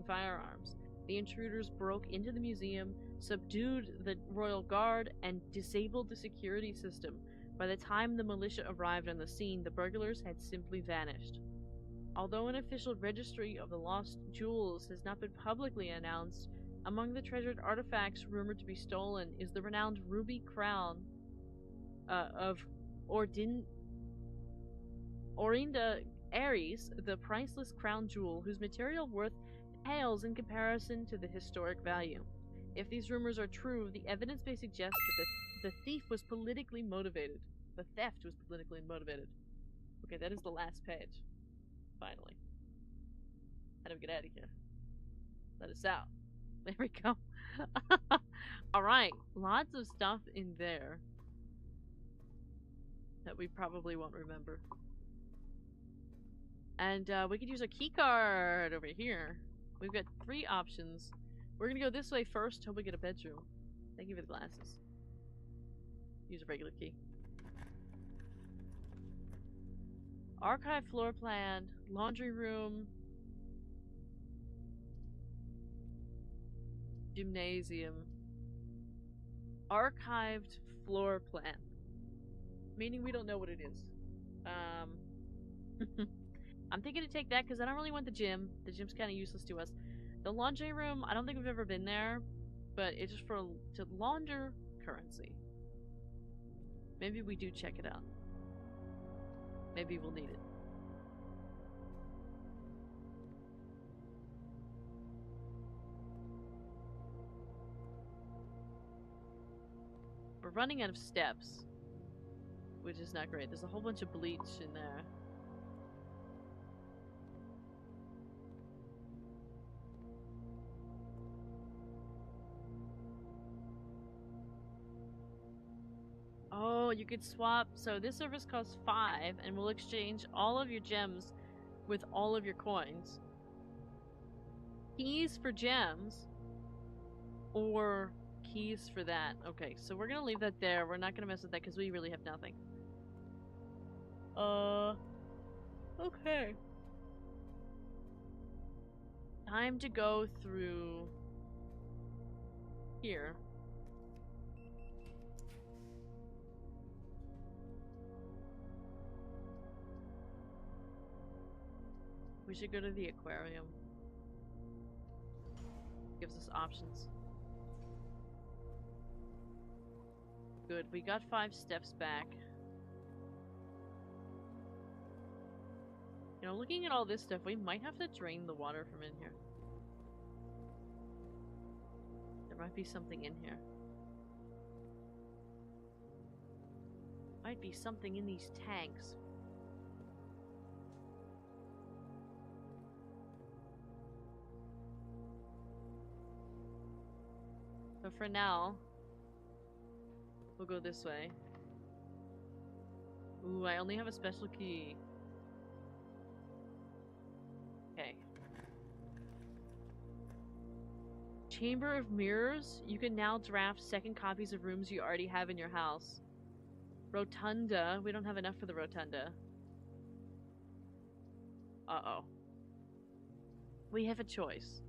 firearms. The intruders broke into the museum, subdued the royal guard, and disabled the security system. By the time the militia arrived on the scene, the burglars had simply vanished. Although an official registry of the lost jewels has not been publicly announced, among the treasured artifacts rumored to be stolen is the renowned ruby crown of Orinda Aries, the priceless crown jewel whose material worth pales in comparison to the historic value. If these rumors are true, the evidence may suggest that the thief was politically motivated. The theft was politically motivated. Okay, that is the last page. Finally. How do we get out of here? Let us out. There we go. Alright, lots of stuff in there that we probably won't remember. And we could use a key card over here. We've got 3 options. We're gonna go this way first, hope we get a bedroom. Thank you for the glasses. Use a regular key. Archive floor plan, laundry room, gymnasium. Archived floor plan. Meaning we don't know what it is. I'm thinking to take that because I don't really want the gym. The gym's kind of useless to us. The laundry room, I don't think we've ever been there, but it's just to launder currency. Maybe we do check it out. Maybe we'll need it. We're running out of steps, which is not great. There's a whole bunch of bleach in there. Oh, you could swap. So this service costs 5, and we'll exchange all of your gems with all of your coins. Keys for gems, or keys for that. Okay, so we're gonna leave that there. We're not gonna mess with that because we really have nothing. Okay. Time to go through here. We should go to the aquarium. Gives us options. Good, we got 5 steps back. You know, looking at all this stuff, we might have to drain the water from in here. There might be something in here. Might be something in these tanks. So for now, we'll go this way. Ooh, I only have a special key. Okay. Chamber of Mirrors. You can now draft second copies of rooms you already have in your house. Rotunda. We don't have enough for the rotunda. Uh-oh. We have a choice.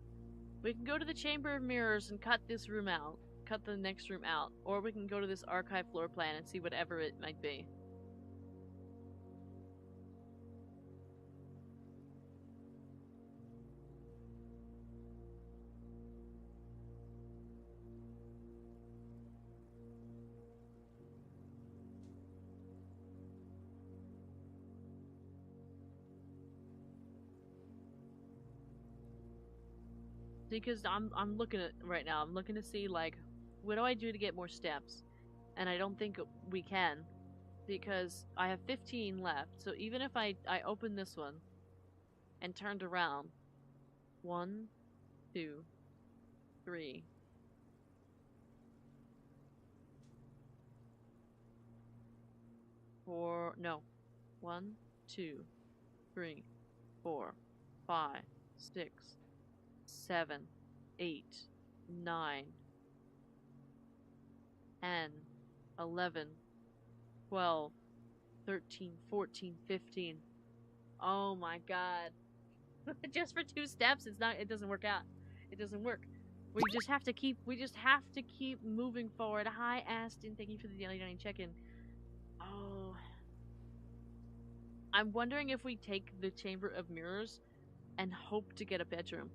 We can go to the Chamber of Mirrors and cut this room out. Cut the next room out. Or we can go to this archive floor plan and see whatever it might be. Because I'm looking at right now. I'm looking to see like, what do I do to get more steps? And I don't think we can, because I have 15 left. So even if I open this one and turned around, 1, 2, 3. 4. No, 1, 2, 3, 4, 5, 6, 7, 8, 9, 10, 11, 12, 13, 14, 15. Oh my god. Just for 2 steps, it doesn't work out. It doesn't work. We just have to keep moving forward. Hi Aston, thank you for the daily dining check-in. Oh. I'm wondering if we take the Chamber of Mirrors and hope to get a bedroom.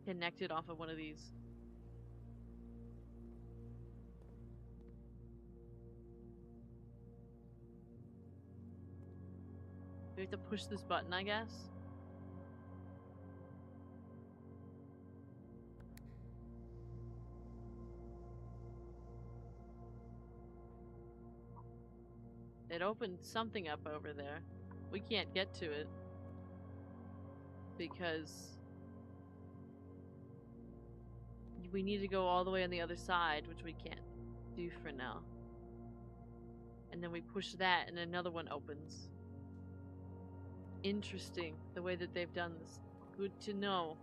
Connected off of one of these. We have to push this button, I guess. It opened something up over there. We can't get to it because we need to go all the way on the other side, which we can't do for now. And then we push that and another one opens. Interesting, the way that they've done this. Good to know.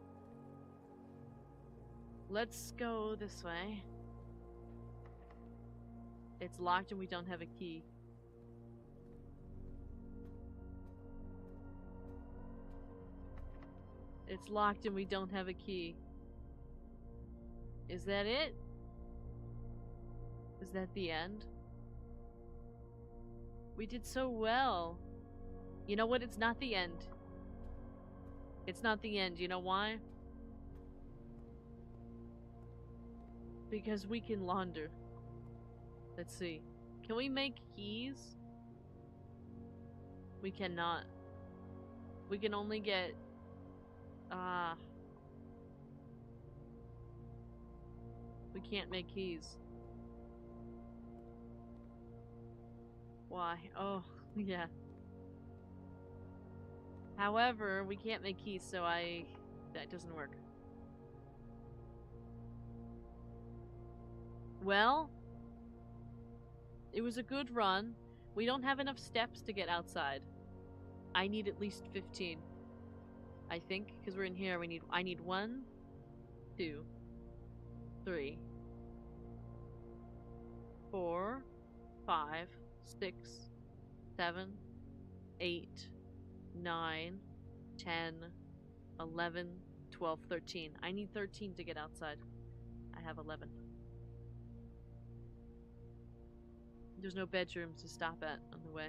Let's go this way. It's locked and we don't have a key. It's locked and we don't have a key. Is that it? Is that the end? We did so well. You know what? It's not the end. It's not the end. You know why? Because we can launder. Let's see. Can we make keys? We cannot. We can only get... we can't make keys. Why? Oh, yeah. However, we can't make keys, so that doesn't work. Well, it was a good run. We don't have enough steps to get outside. I need at least 15. I think, because we're in here, I need 1, 2, 3, 4, 5, 6, 7, 8, 9, 10, 11, 12, 13. I need 13 to get outside. I have 11. There's no bedrooms to stop at on the way.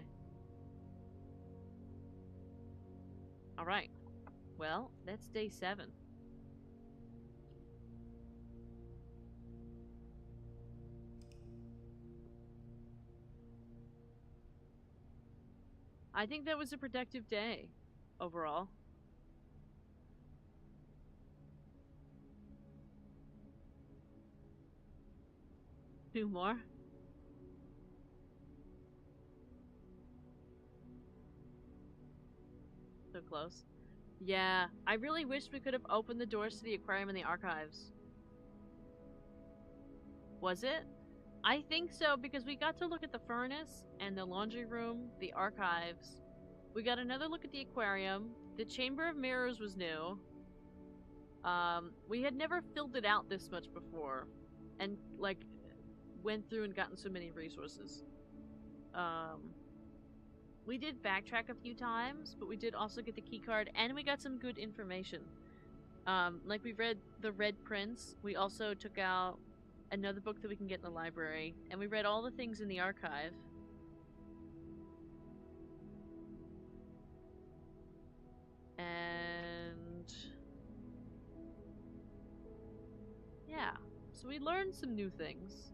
Alright. Well, that's day 7. I think that was a productive day overall. Two more. So close. Yeah, I really wish we could have opened the doors to the aquarium and the archives. Was it? I think so, because we got to look at the furnace and the laundry room, the archives. We got another look at the aquarium. The Chamber of Mirrors was new. We had never filled it out this much before. And, like, went through and gotten so many resources. We did backtrack a few times, but we did also get the key card, and we got some good information. Like we read The Red Prince. We also took out another book that we can get in the library, and we read all the things in the archive. And yeah, so we learned some new things.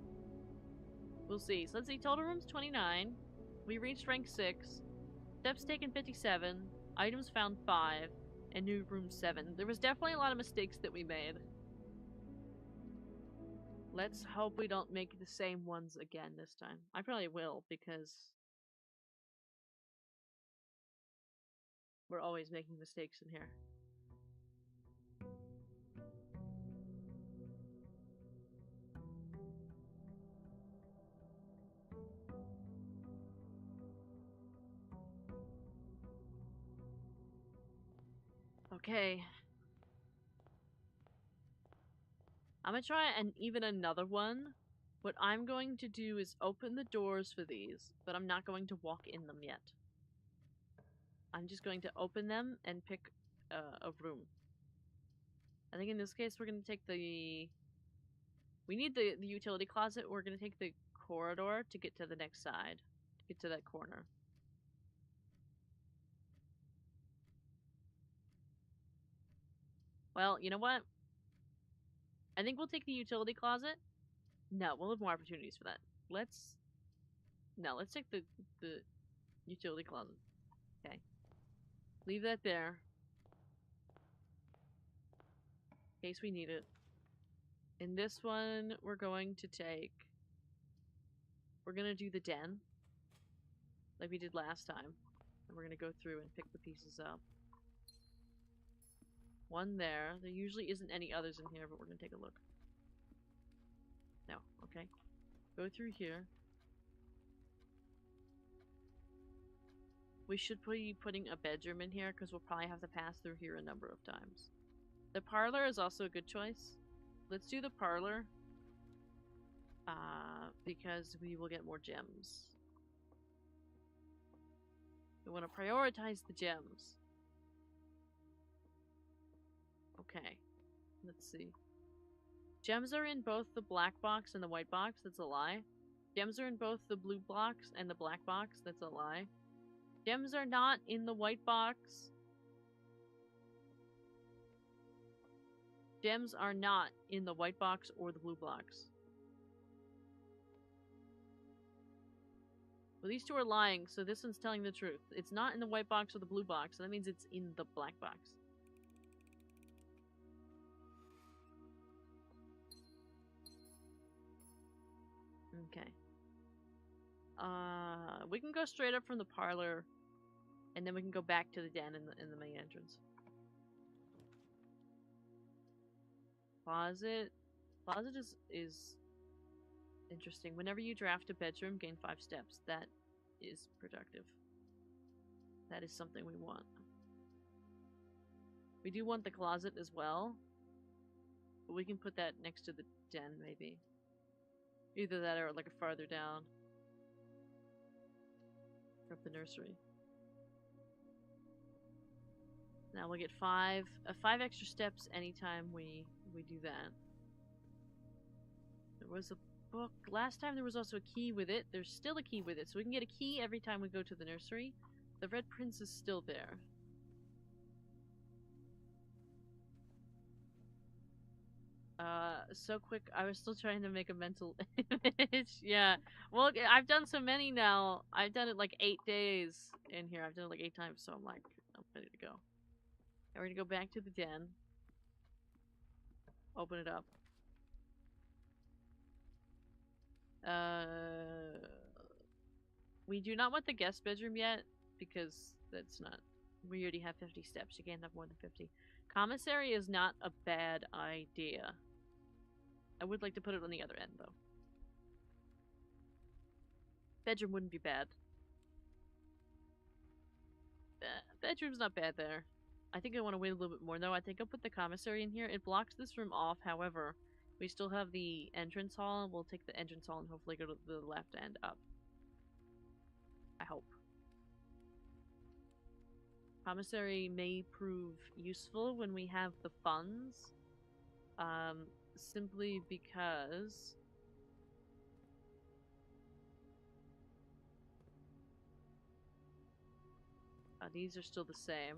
We'll see. So let's see, total rooms 29. We reached rank 6. Steps taken 57. Items found 5. And new room 7. There was definitely a lot of mistakes that we made. Let's hope we don't make the same ones again this time. I probably will, because we're always making mistakes in here. Okay. I'm gonna try even another one. What I'm going to do is open the doors for these, but I'm not going to walk in them yet. I'm just going to open them and pick a room. I think in this case we're going to take the... We need the utility closet. We're going to take the corridor to get to the next side. To get to that corner. Well, you know what? I think we'll take the utility closet. No, we'll have more opportunities for that. Let's take the utility closet. Okay. Leave that there. In case we need it. In this one, we're going to do the den. Like we did last time. And we're gonna go through and pick the pieces up. One there. There usually isn't any others in here, but we're gonna take a look. No, okay. Go through here. We should be putting a bedroom in here, because we'll probably have to pass through here a number of times. The parlor is also a good choice. Let's do the parlor. Because we will get more gems. We want to prioritize the gems. Okay. Let's see. Gems are in both the black box and the white box. That's a lie. Gems are in both the blue box and the black box. That's a lie. Gems are not in the white box. Gems are not in the white box or the blue box. Well, these two are lying, so this one's telling the truth. It's not in the white box or the blue box, so that means it's in the black box. Okay. We can go straight up from the parlor, and then we can go back to the den in the main entrance. Closet. Closet is interesting. Whenever you draft a bedroom, gain 5 steps. That is productive. That is something we want. We do want the closet as well, but we can put that next to the den, maybe. Either that or like a farther down. Up the nursery. Now we'll get five extra steps anytime we do that. There was a book. Last time there was also a key with it. There's still a key with it, so we can get a key every time we go to the nursery. The Red Prince is still there. So quick. I was still trying to make a mental image. Yeah. Well, I've done so many now. I've done it like 8 days in here. I've done it like 8 times, so I'm like, I'm ready to go. I'm ready to go back to the den. Open it up. We do not want the guest bedroom yet, because that's not... We already have 50 steps. You can't have more than 50. Commissary is not a bad idea. I would like to put it on the other end, though. Bedroom wouldn't be bad. Bedroom's not bad there. I think I want to wait a little bit more, though. I think I'll put the commissary in here. It blocks this room off, however. We still have the entrance hall. We'll take the entrance hall and hopefully go to the left end up. I hope. Commissary may prove useful when we have the funds. Simply because... these are still the same.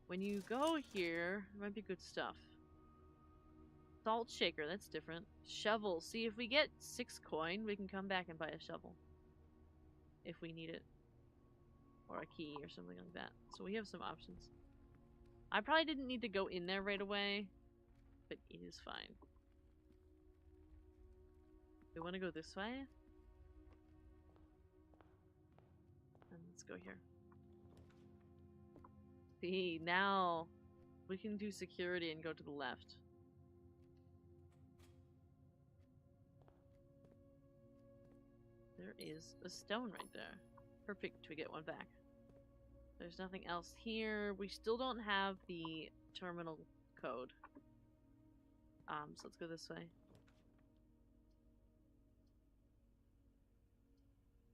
When you go here, there might be good stuff. Salt shaker, that's different. Shovel. See, if we get 6 coin, we can come back and buy a shovel. If we need it. Or a key or something like that. So we have some options. I probably didn't need to go in there right away, but it is fine. We want to go this way? And let's go here. See, now we can do security and go to the left. There is a stone right there. Perfect, we get one back. There's nothing else here. We still don't have the terminal code. So let's go this way.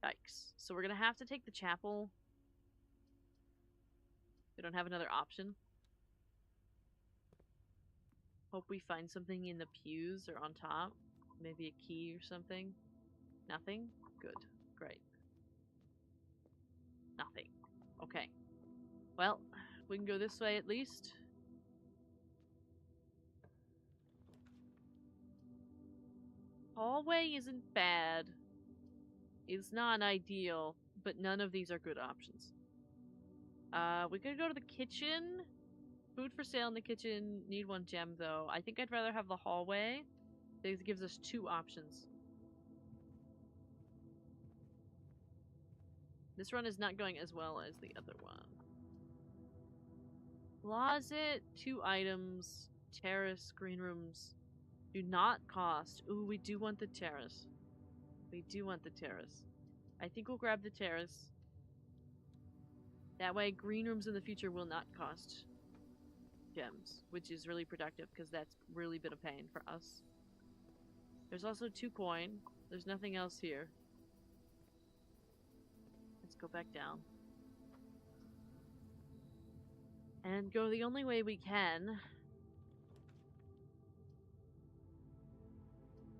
Yikes. So we're gonna have to take the chapel. We don't have another option. Hope we find something in the pews or on top. Maybe a key or something. Nothing? Good. Great. Nothing. Okay. Well, we can go this way at least. Hallway isn't bad. It's not ideal, but none of these are good options. We could go to the kitchen. Food for sale in the kitchen. Need 1 gem, though. I think I'd rather have the hallway. This gives us 2 options. This run is not going as well as the other one. Closet, 2 items. Terrace, green rooms. Do not cost. Ooh, we do want the terrace. We do want the terrace. I think we'll grab the terrace. That way, green rooms in the future will not cost gems, which is really productive because that's really been a pain for us. There's also 2 coin. There's nothing else here. Let's go back down. And go the only way we can.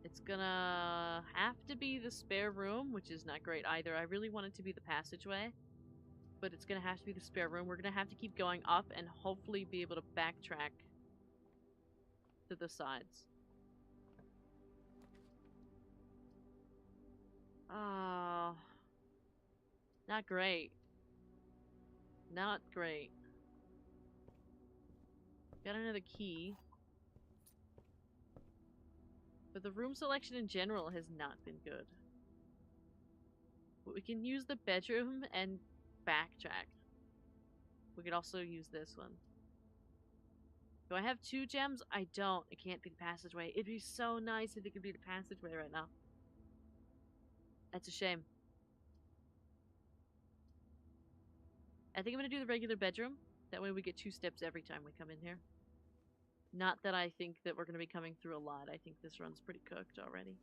It's gonna have to be the spare room, which is not great either. I really want it to be the passageway. But it's gonna have to be the spare room. We're gonna have to keep going up and hopefully be able to backtrack to the sides. Oh, not great. Not great. Got another key. But the room selection in general has not been good. But we can use the bedroom and backtrack. We could also use this one. Do I have 2 gems? I don't. It can't be the passageway. It'd be so nice if it could be the passageway right now. That's a shame. I think I'm gonna do the regular bedroom. That way we get 2 steps every time we come in here. Not that I think that we're gonna be coming through a lot. I think this run's pretty cooked already.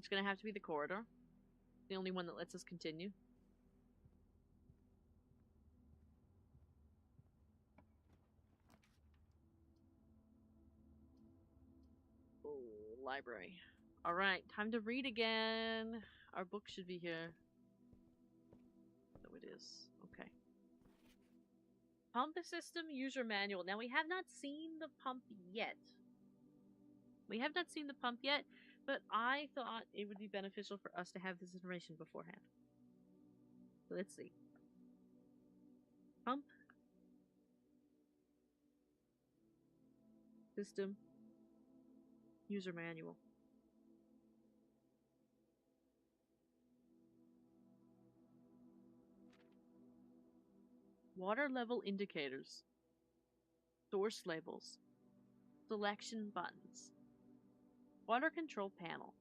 It's gonna have to be the corridor. The only one that lets us continue. Oh, library. Alright, time to read again. Our book should be here. So it is. Okay. Pump system user manual. Now, we have not seen the pump yet. We have not seen the pump yet, but I thought it would be beneficial for us to have this information beforehand. So let's see. Pump system user manual. Water level indicators. Source labels. Selection buttons. Water control panel.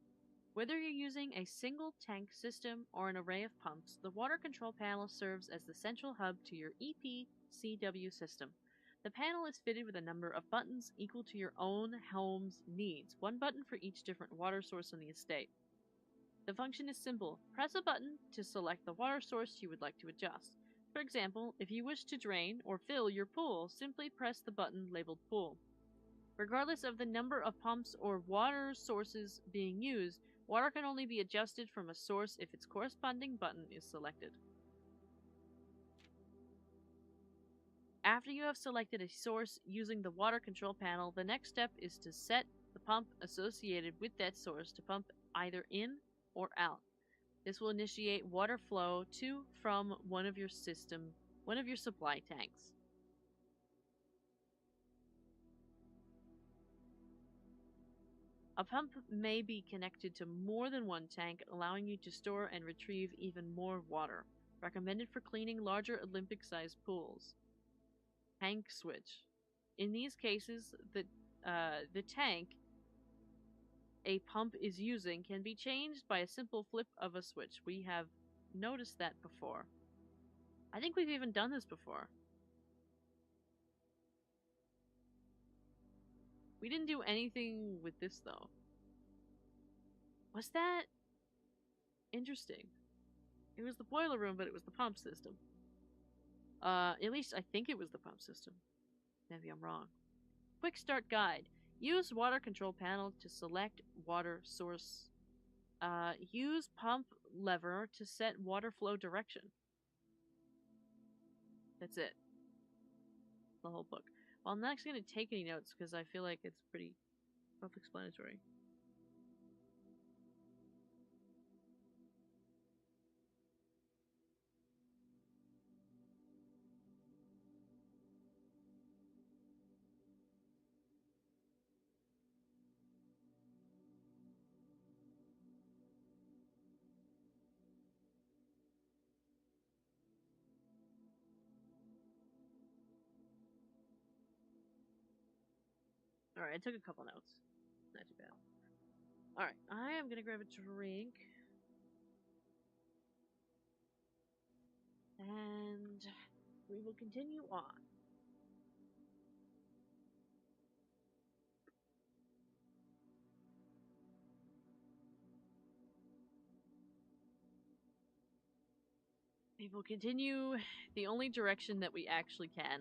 Whether you're using a single tank system or an array of pumps, the water control panel serves as the central hub to your EPCW system. The panel is fitted with a number of buttons equal to your own home's needs, one button for each different water source on the estate. The function is simple. Press a button to select the water source you would like to adjust. For example, if you wish to drain or fill your pool, simply press the button labeled Pool. Regardless of the number of pumps or water sources being used, water can only be adjusted from a source if its corresponding button is selected. After you have selected a source using the water control panel, the next step is to set the pump associated with that source to pump either in or out. This will initiate water flow to from one of your supply tanks. A pump may be connected to more than one tank, allowing you to store and retrieve even more water. Recommended for cleaning larger Olympic-sized pools. Tank switch. In these cases, the tank a pump is using can be changed by a simple flip of a switch. We have noticed that before. I think we've even done this before. We didn't do anything with this, though. Was that interesting? It was the boiler room, but it was the pump system. At least I think it was the pump system. Maybe I'm wrong. Quick start guide. Use water control panel to select water source. Use pump lever to set water flow direction. That's it. The whole book. Well, I'm not actually going to take any notes because I feel like it's pretty self-explanatory. Alright, I took a couple notes. Not too bad. Alright, I am gonna grab a drink. And we will continue on. We will continue the only direction that we actually can.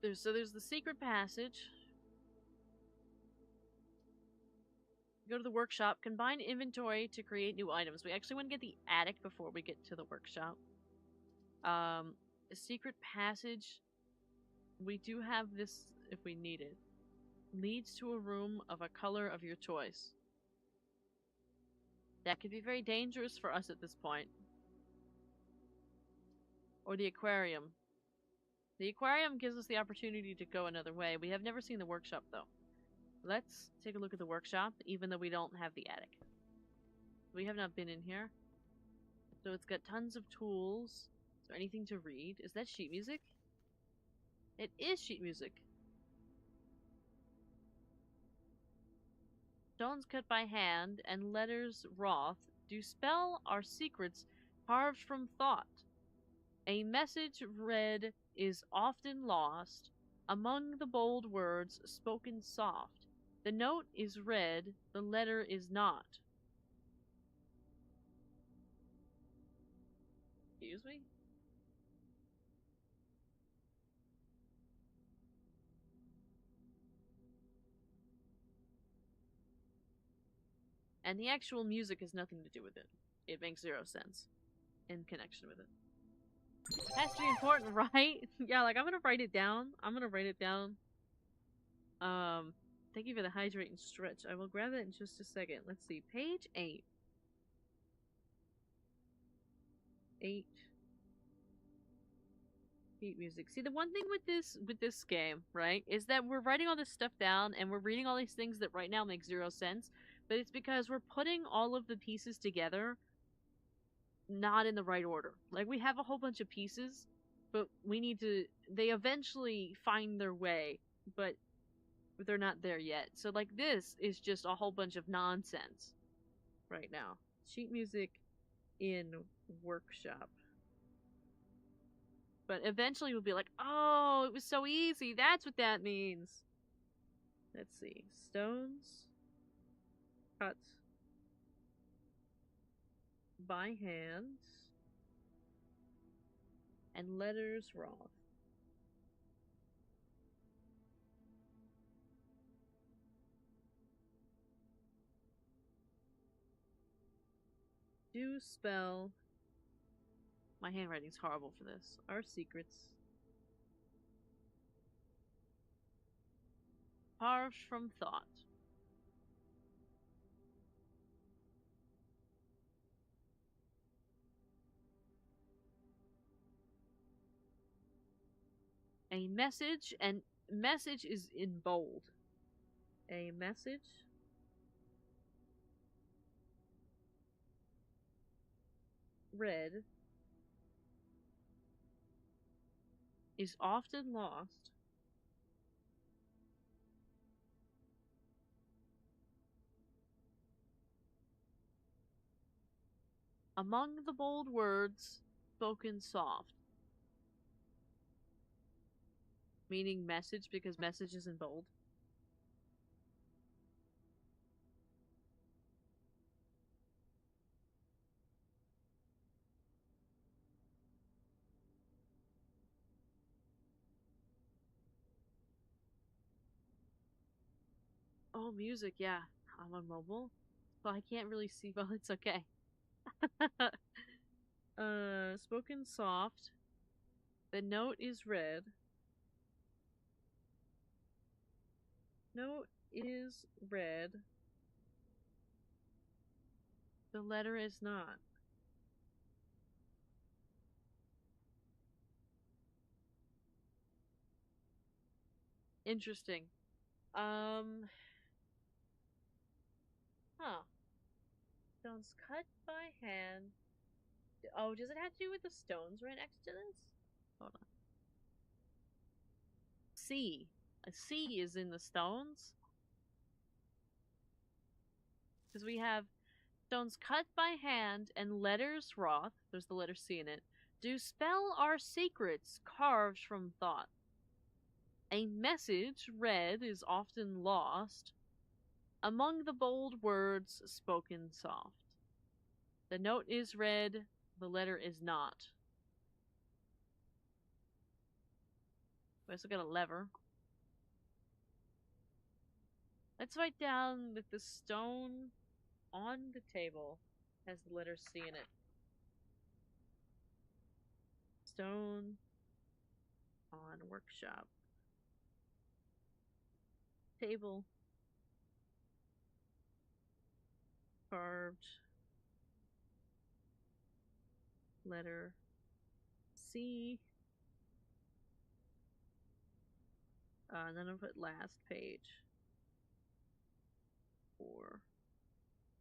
There's the secret passage. Go to the workshop. Combine inventory to create new items. We actually want to get the attic before we get to the workshop. A secret passage. We do have this if we need it. Leads to a room of a color of your choice. That could be very dangerous for us at this point. Or the aquarium. The aquarium gives us the opportunity to go another way. We have never seen the workshop, though. Let's take a look at the workshop, even though we don't have the attic. We have not been in here. So it's got tons of tools. Is there anything to read? Is that sheet music? It is sheet music. Stones cut by hand and letters Roth do spell our secrets Carved from thought. A message read is often lost among the bold words spoken soft. The note is read, the letter is not. Excuse me? And the actual music has nothing to do with it. It makes zero sense in connection with it. Has to be important, right? Yeah, like I'm gonna write it down. I'm gonna write it down. Um, Thank you for the hydrate and stretch. I will grab that in just a second. Let's see, page 8. 8. Sheet music. See, the one thing with this game, right, is that we're writing all this stuff down and we're reading all these things that right now make zero sense, but it's because we're putting all of the pieces together not in the right order. Like we have a whole bunch of pieces, but they eventually find their way, but they're not there yet. So like this is just a whole bunch of nonsense right now. Sheet music in workshop. But eventually we'll be like, oh, it was so easy. That's what that means. Let's see. Stones cut by hand and letters Roth. Do spell. My handwriting's horrible for this. Our secrets. Carved from thought. A message, and message is in bold. A message read is often lost among the bold words spoken soft. Meaning message because message is in bold. Oh, music, yeah. I'm on mobile, so I can't really see. Well, it's okay. Spoken soft. The note is read. Note is read. The letter is not. Interesting. Um, huh. Stones cut by hand. Oh, does it have to do with the stones right next to this? Hold on. C. A C is in the stones. Because we have stones cut by hand and letters Roth. There's the letter C in it. Do spell our secrets carved from thought. A message read is often lost among the bold words spoken soft. The note is read, the letter is not. We also got a lever. Let's write down that the stone on the table has the letter C in it. Stone on workshop. Table. Carved. Letter C. And then I'll put last page for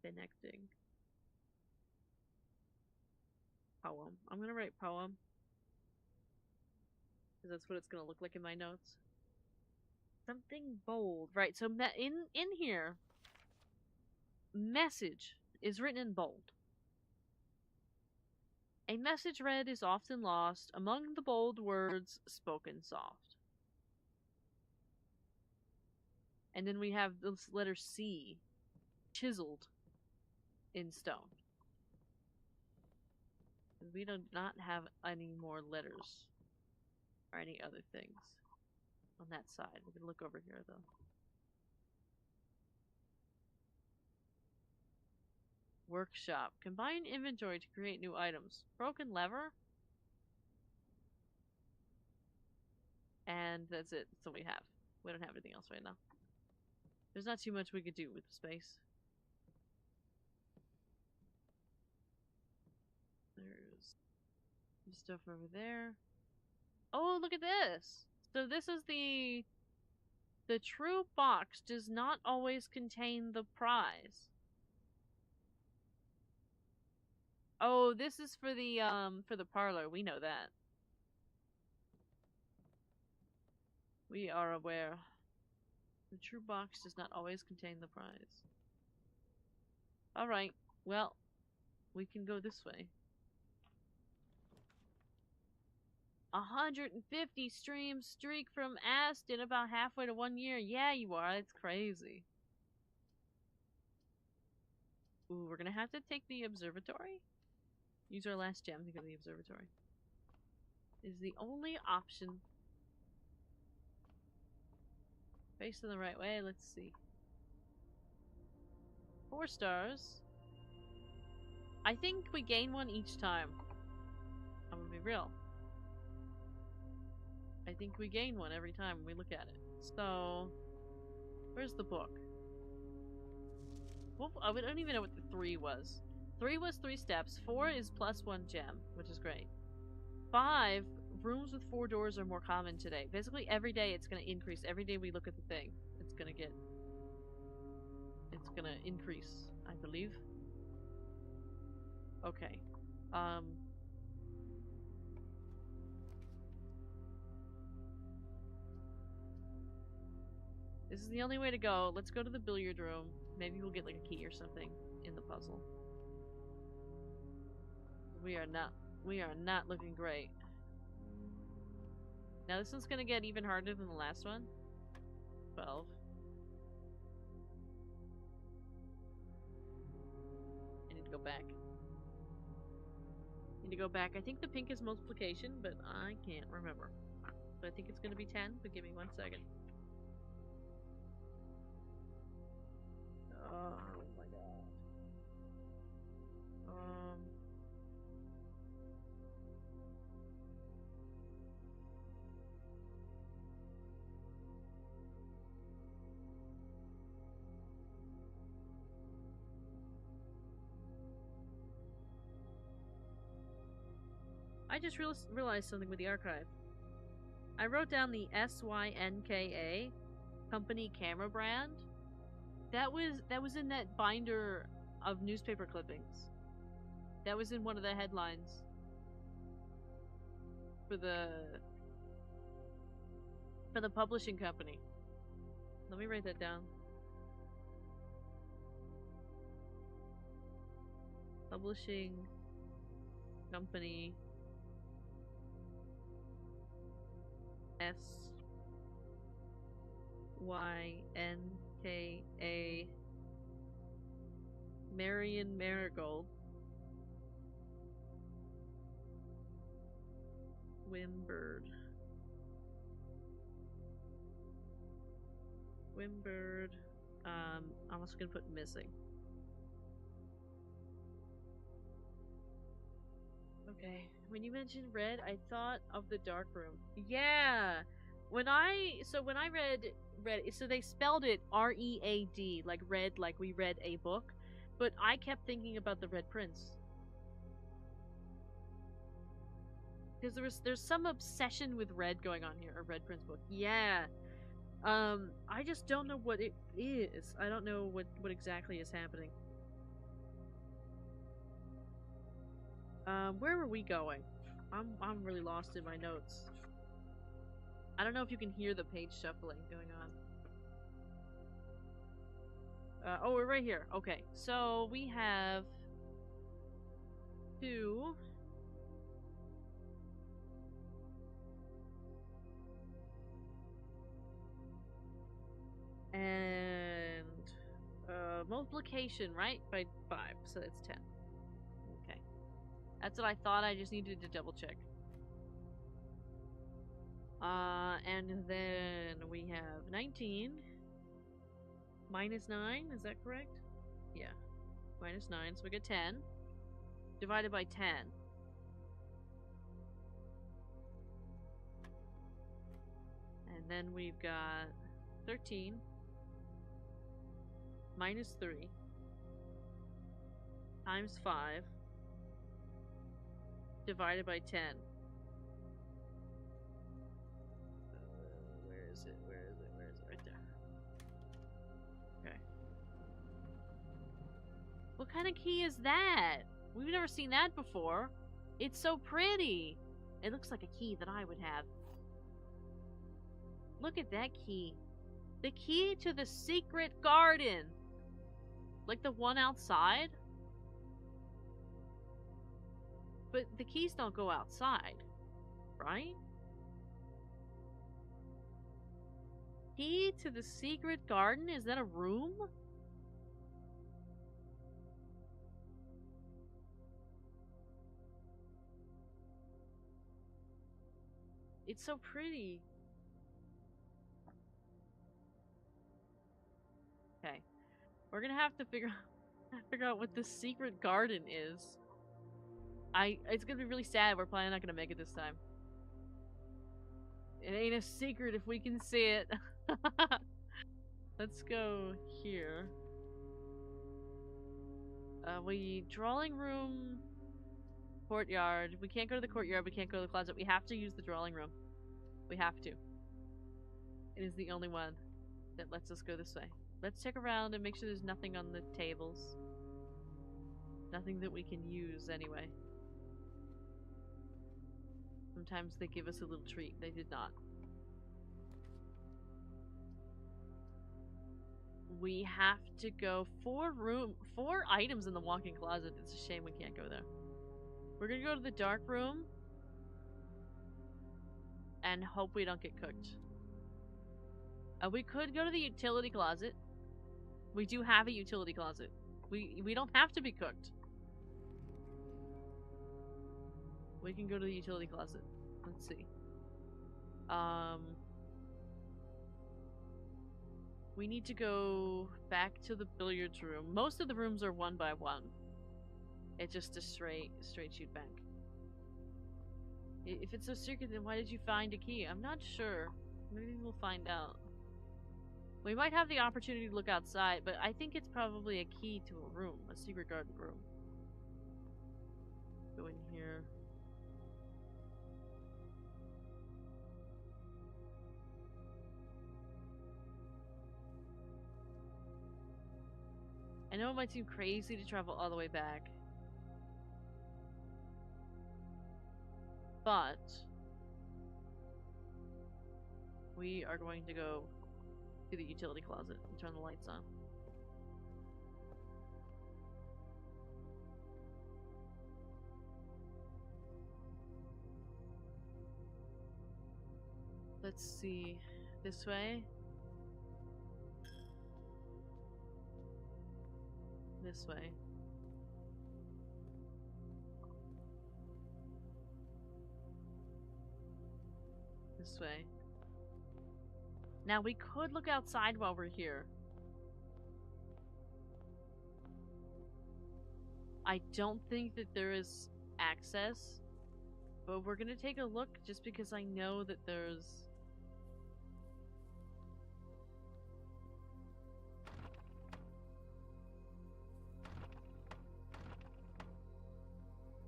connecting. Poem. I'm gonna write poem because that's what it's gonna look like in my notes. Something bold, right? So in here, message is written in bold. A message read is often lost among the bold words spoken soft. And then we have this letter C chiseled in stone. We do not have any more letters or any other things on that side. We're gonna look over here though. Workshop. Combine inventory to create new items. Broken lever. And that's it. That's what we have. We don't have anything else right now. There's not too much we could do with the space. There's some stuff over there. Oh, look at this! So this is the true box does not always contain the prize. Oh, this is for the parlor. We know that. We are aware. The true box does not always contain the prize. Alright, well, we can go this way. 150 streams streak from Aston about halfway to 1 year. Yeah, you are. It's crazy. Ooh, we're gonna have to take the observatory. Use our last gem to go to the observatory. Is the only option. Facing the right way, let's see. 4 stars. I think we gain one each time. I'm gonna be real. I think we gain one every time we look at it. So, where's the book? Well, I don't even know what the 3 was. 3 was 3 steps. 4 is +1 gem, which is great. 5, rooms with 4 doors are more common today. Basically, every day it's going to increase. Every day we look at the thing, it's going to increase, I believe. Okay. This is the only way to go. Let's go to the billiard room. Maybe we'll get like a key or something in the puzzle. We are not looking great. Now this one's gonna get even harder than the last one. 12. I need to go back. I think the pink is multiplication, but I can't remember. So I think it's gonna be 10, but give me 1 second. Oh my god. I just realized something with the archive. I wrote down the SYNKA company camera brand. That was in that binder of newspaper clippings. That was in one of the headlines for the publishing company. Let me write that down. Publishing company SYNKA Marion Marigold Wimbird. I'm also gonna put missing. Okay, when you mentioned red, I thought of the dark room. Yeah, when I read, so they spelled it READ, like read, like we read a book, but I kept thinking about the Red Prince because there's some obsession with red going on here, a Red Prince book. Yeah, I just don't know what it is. I don't know what exactly is happening. Where were we going? I'm really lost in my notes. I don't know if you can hear the page shuffling going on. Oh, we're right here. Okay, so we have 2, multiplication, right? By 5, so that's 10. Okay. That's what I thought, I just needed to double check. And then we have 19 minus 9, is that correct? Yeah. Minus 9, so we get 10. Divided by 10. And then we've got 13 minus 3 times 5 divided by 10. Where is it? Where is it? Where is it? Right there. Okay. What kind of key is that? We've never seen that before. It's so pretty. It looks like a key that I would have. Look at that key. The key to the secret garden. Like the one outside? But the keys don't go outside, right? Key to the secret garden? Is that a room? It's so pretty. Okay. We're gonna have to figure out what the secret garden is. It's gonna be really sad. We're probably not gonna make it this time. It ain't a secret if we can see it. Let's go here. Drawing room, courtyard. We can't go to the courtyard. We can't go to the closet. We have to use the drawing room. We have to. It is the only one that lets us go this way. Let's check around and make sure there's nothing on the tables. Nothing that we can use anyway. Sometimes they give us a little treat. They did not. We have to go 4 items in the walk-in closet. It's a shame we can't go there. We're gonna go to the dark room and hope we don't get cooked. We could go to the utility closet. We do have a utility closet. We don't have to be cooked. We can go to the utility closet. Let's see. We need to go back to the billiards room. Most of the rooms are 1 by 1. It's just a straight shoot back. If it's so secret, then why did you find a key? I'm not sure. Maybe we'll find out. We might have the opportunity to look outside, but I think it's probably a key to a room, a secret garden room. Go in here. I know it might seem crazy to travel all the way back, but we are going to go to the utility closet and turn the lights on. Let's see. This way? This way. This way. Now we could look outside while we're here. I don't think that there is access, but we're gonna take a look just because I know that there's...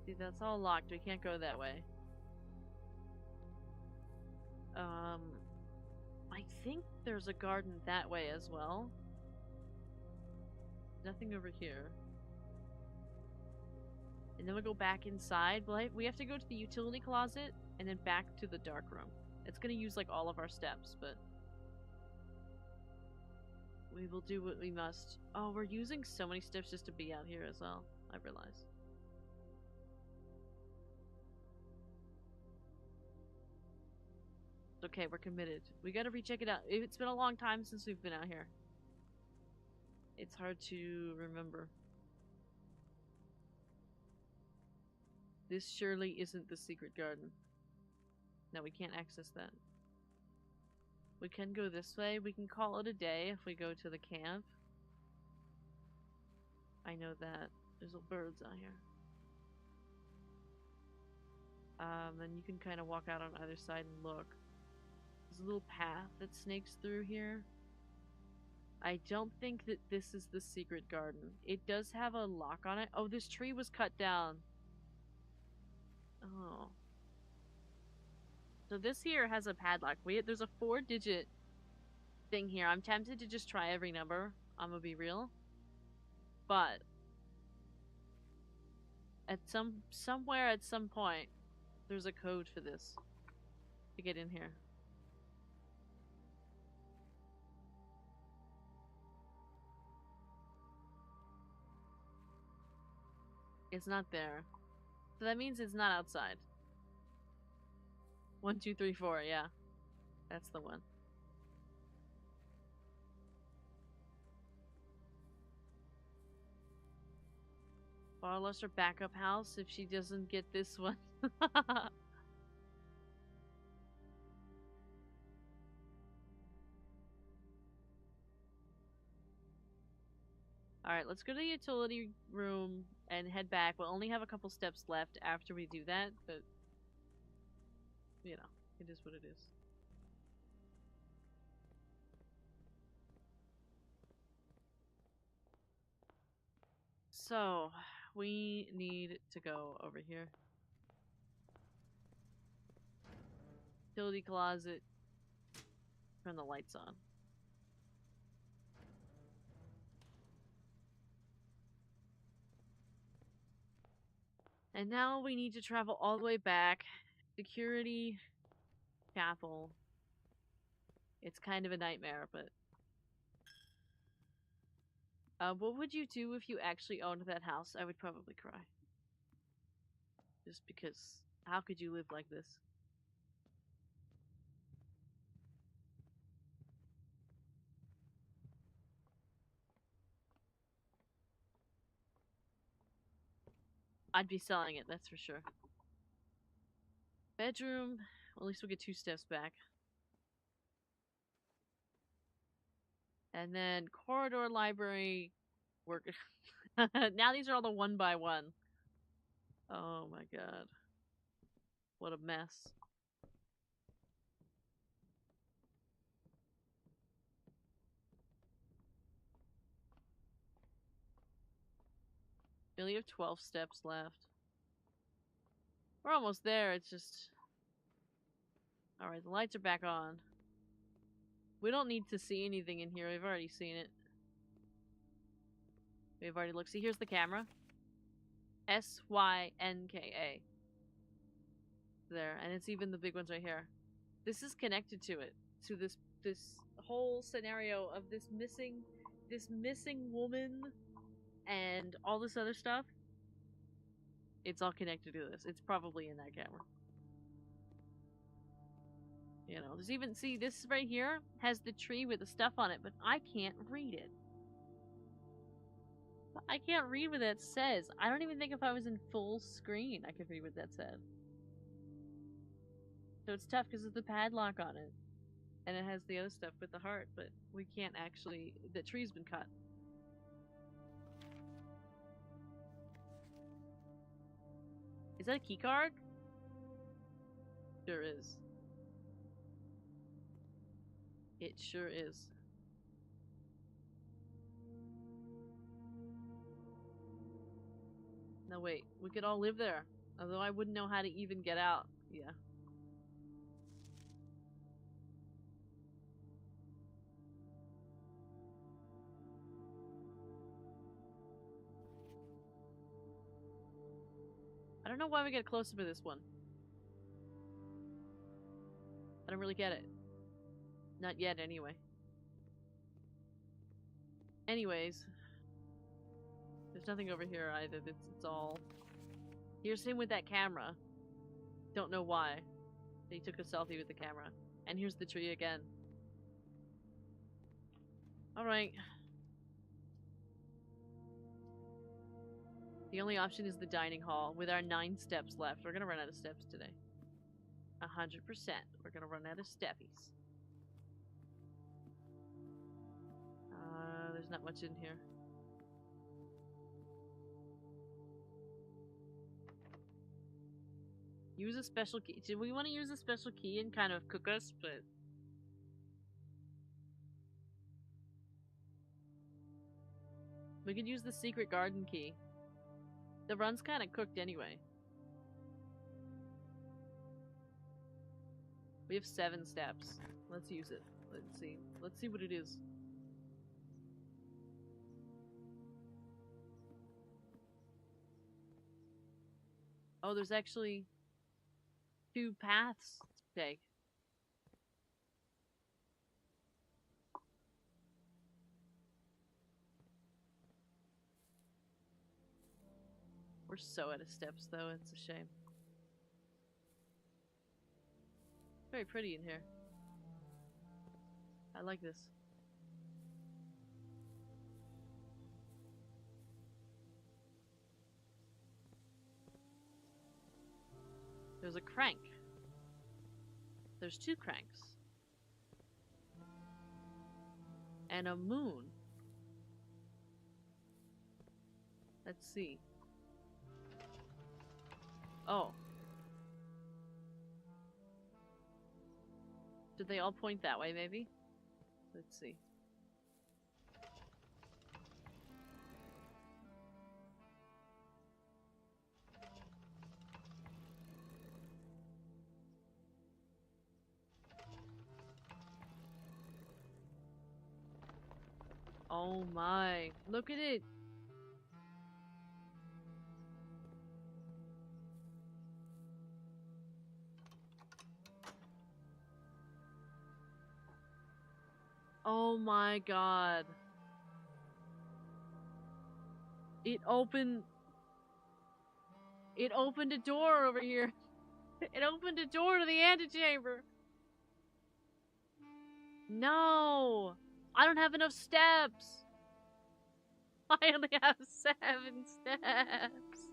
See, that's all locked. We can't go that way. I think there's a garden that way as well. Nothing over here. And then we go back inside. We have to go to the utility closet and then back to the dark room. It's gonna use like all of our steps, but we will do what we must. Oh, we're using so many steps just to be out here as well, I realize. Okay, we're committed. We gotta recheck it out. It's been a long time since we've been out here. It's hard to remember. This surely isn't the secret garden. No, we can't access that. We can go this way. We can call it a day if we go to the camp. I know that. There's little birds out here. And you can kind of walk out on either side and look. There's a little path that snakes through here. I don't think that this is the secret garden. It does have a lock on it. Oh, this tree was cut down. Oh. So this here has a padlock. There's a 4-digit thing here. I'm tempted to just try every number. I'm gonna be real. But at somewhere at some point, there's a code for this to get in here. It's not there. So that means it's not outside. 1, 2, 3, 4, yeah. That's the one. Borrow us her backup house if she doesn't get this one. Alright, let's go to the utility room and head back. We'll only have a couple steps left after we do that, but you know, it is what it is. So, we need to go over here. Utility closet. Turn the lights on. And now we need to travel all the way back. Security. Chapel. It's kind of a nightmare, but... what would you do if you actually owned that house? I would probably cry. Just because... How could you live like this? I'd be selling it, that's for sure. Bedroom. Well, at least we'll get 2 steps back. And then corridor, library, work. Now these are all the 1 by 1. Oh my god. What a mess. We only have 12 steps left. We're almost there, it's just... Alright, the lights are back on. We don't need to see anything in here, we've already seen it. We've already looked. See, here's the camera. SYNKA. There, and it's even the big ones right here. This is connected to it. To this whole scenario of this missing woman and all this other stuff. It's all connected to this. It's probably in that camera. You know, there's even, see, this right here has the tree with the stuff on it, but I can't read it. I can't read what that says. I don't even think if I was in full screen I could read what that said. So it's tough because there's the padlock on it. And it has the other stuff with the heart, but we can't actually... The tree's been cut. Is that a key card? Sure is. It sure is. No, wait. We could all live there. Although I wouldn't know how to even get out. Yeah. I don't know why we get closer to this one. I don't really get it. Not yet, anyway. Anyways. There's nothing over here either. It's all... Here's him with that camera. Don't know why. He took a selfie with the camera. And here's the tree again. Alright. The only option is the dining hall with our 9 steps left. We're gonna run out of steps today. 100%. We're gonna run out of steppies. There's not much in here. Use a special key. Did we want to use a special key and kind of cook us? But we could use the secret garden key. The run's kind of cooked anyway. We have 7 steps. Let's use it. Let's see. Let's see what it is. Oh, there's actually 2 paths to take. We're so out of steps, though. It's a shame. Very pretty in here. I like this. There's a crank. There's 2 cranks. And a moon. Let's see. Oh. Did they all point that way, maybe? Let's see. Oh my. Look at it. Oh my god. It opened a door over here. It opened a door to the antechamber. No. I don't have enough steps. I only have 7 steps.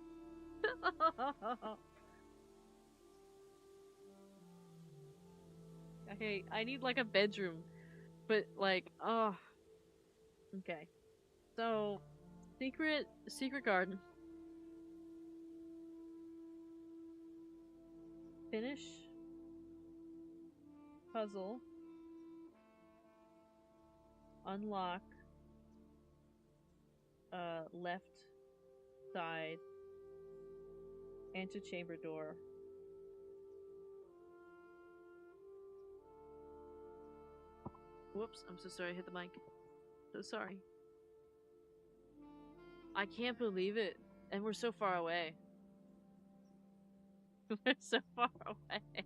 Okay, I need like a bedroom. But like, oh. Okay. So, secret garden. Finish. Puzzle. Unlock. Left side. Antechamber door. Whoops, I'm so sorry I hit the mic. So sorry. I can't believe it. And we're so far away. We're so far away.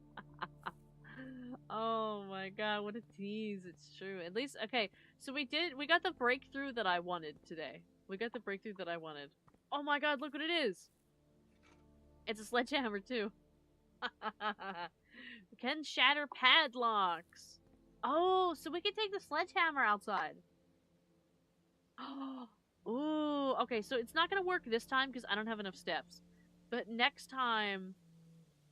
Oh my god, what a tease. It's true. At least, okay, so we got the breakthrough that I wanted today. We got the breakthrough that I wanted. Oh my god, look what it is! It's a sledgehammer, too. We can shatter padlocks. Oh, so we can take the sledgehammer outside. Oh, ooh, okay, so it's not gonna work this time because I don't have enough steps. But next time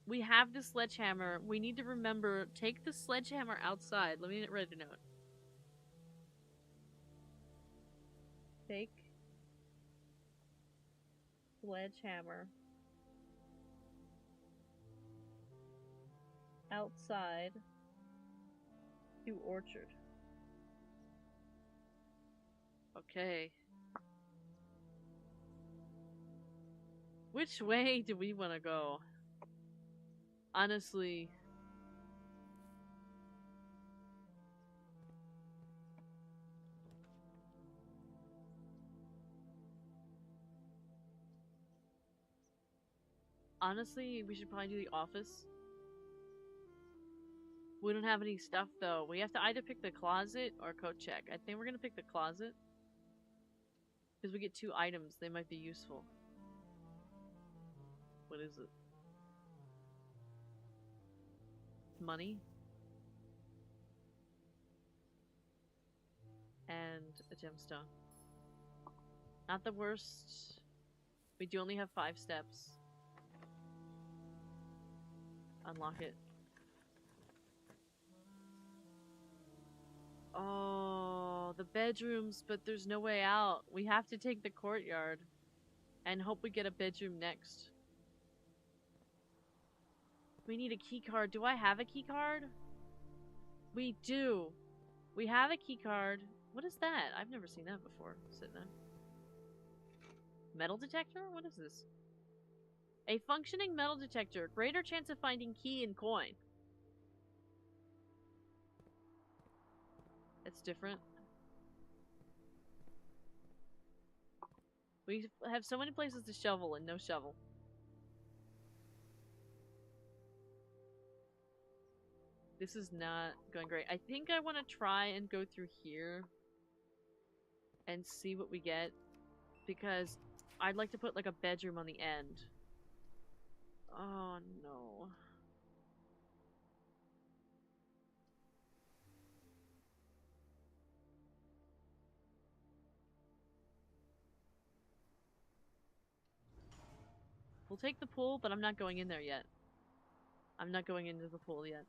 we have the sledgehammer, we need to remember, take the sledgehammer outside. Let me write a note. Take sledgehammer outside to orchard. Okay. Which way do we want to go? Honestly. Honestly, we should probably do the office. We don't have any stuff, though. We have to either pick the closet or coat check. I think we're gonna pick the closet. Because we get 2 items. They might be useful. What is it? Money. And a gemstone. Not the worst We do only have 5 steps. Unlock it. Oh, the bedrooms, but there's no way out. We have to take the courtyard and hope we get a bedroom next. We need a key card. Do I have a key card? We do. We have a key card. What is that? I've never seen that before. Sitting there. Metal detector? What is this? A functioning metal detector. Greater chance of finding key and coin. It's different. We have so many places to shovel and no shovel. This is not going great. I think I want to try and go through here and see what we get, because I'd like to put like a bedroom on the end. Oh no. We'll take the pool, but I'm not going in there yet. I'm not going into the pool yet.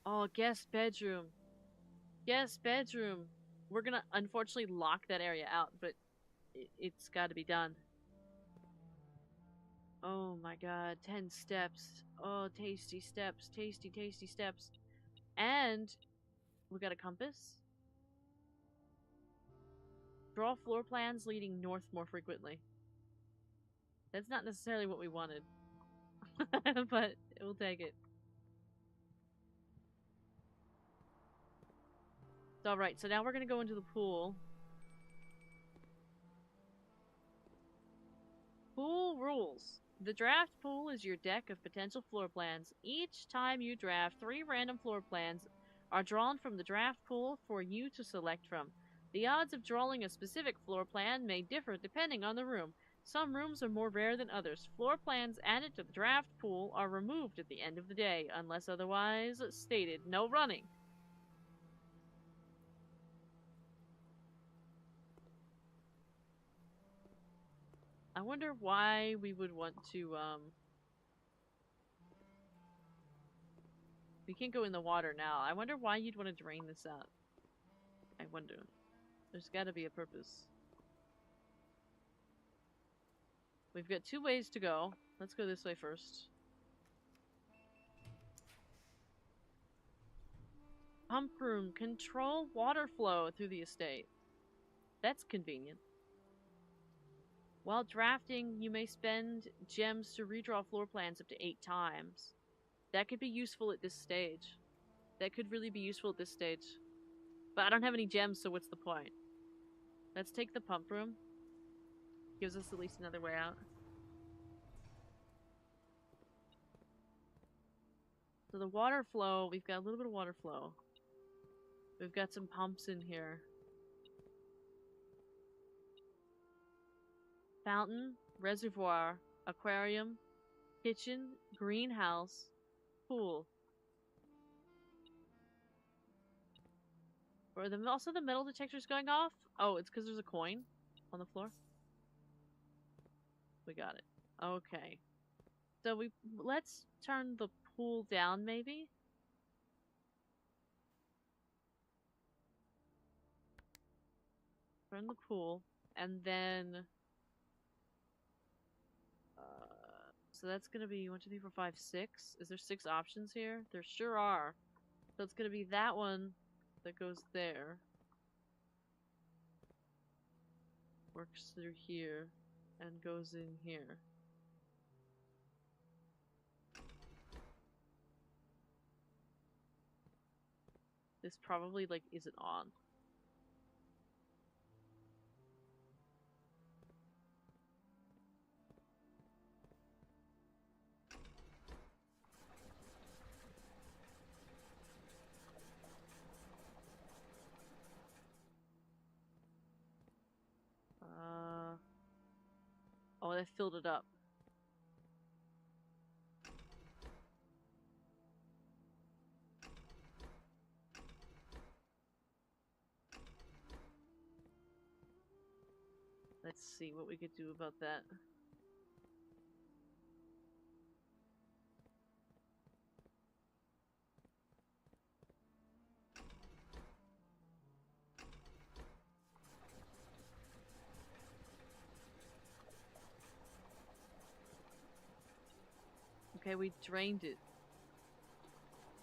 Oh, guest bedroom. Guest bedroom. We're gonna unfortunately lock that area out, but it's gotta be done. Oh my god, 10 steps. Oh, tasty steps. Tasty, tasty steps. And we got a compass. Draw floor plans leading north more frequently. That's not necessarily what we wanted. But we'll take it. Alright, so now we're gonna go into the pool. Pool rules. The draft pool is your deck of potential floor plans. Each time you draft, 3 random floor plans are drawn from the draft pool for you to select from. The odds of drawing a specific floor plan may differ depending on the room. Some rooms are more rare than others. Floor plans added to the draft pool are removed at the end of the day, unless otherwise stated. No running. I wonder why we would want to, we can't go in the water now. I wonder why you'd want to drain this out. I wonder. There's gotta be a purpose. We've got 2 ways to go. Let's go this way first. Pump room. Control water flow through the estate. That's convenient. While drafting, you may spend gems to redraw floor plans up to 8 times. That could be useful at this stage. That could really be useful at this stage. But I don't have any gems, so what's the point? Let's take the pump room. Gives us at least another way out. So the water flow, we've got a little bit of water flow. We've got some pumps in here. Fountain, reservoir, aquarium, kitchen, greenhouse, pool. Are also the metal detectors going off? Oh, it's because there's a coin on the floor. We got it. Okay. So let's turn the pool down, maybe? Turn the pool, and then so that's gonna be 1, 2, 3, 4, 5, 6. Is there 6 options here? There sure are. So it's gonna be that one that goes there. Works through here and goes in here. This probably like isn't on. Oh, that filled it up. see what we could do about that. Okay, we drained it.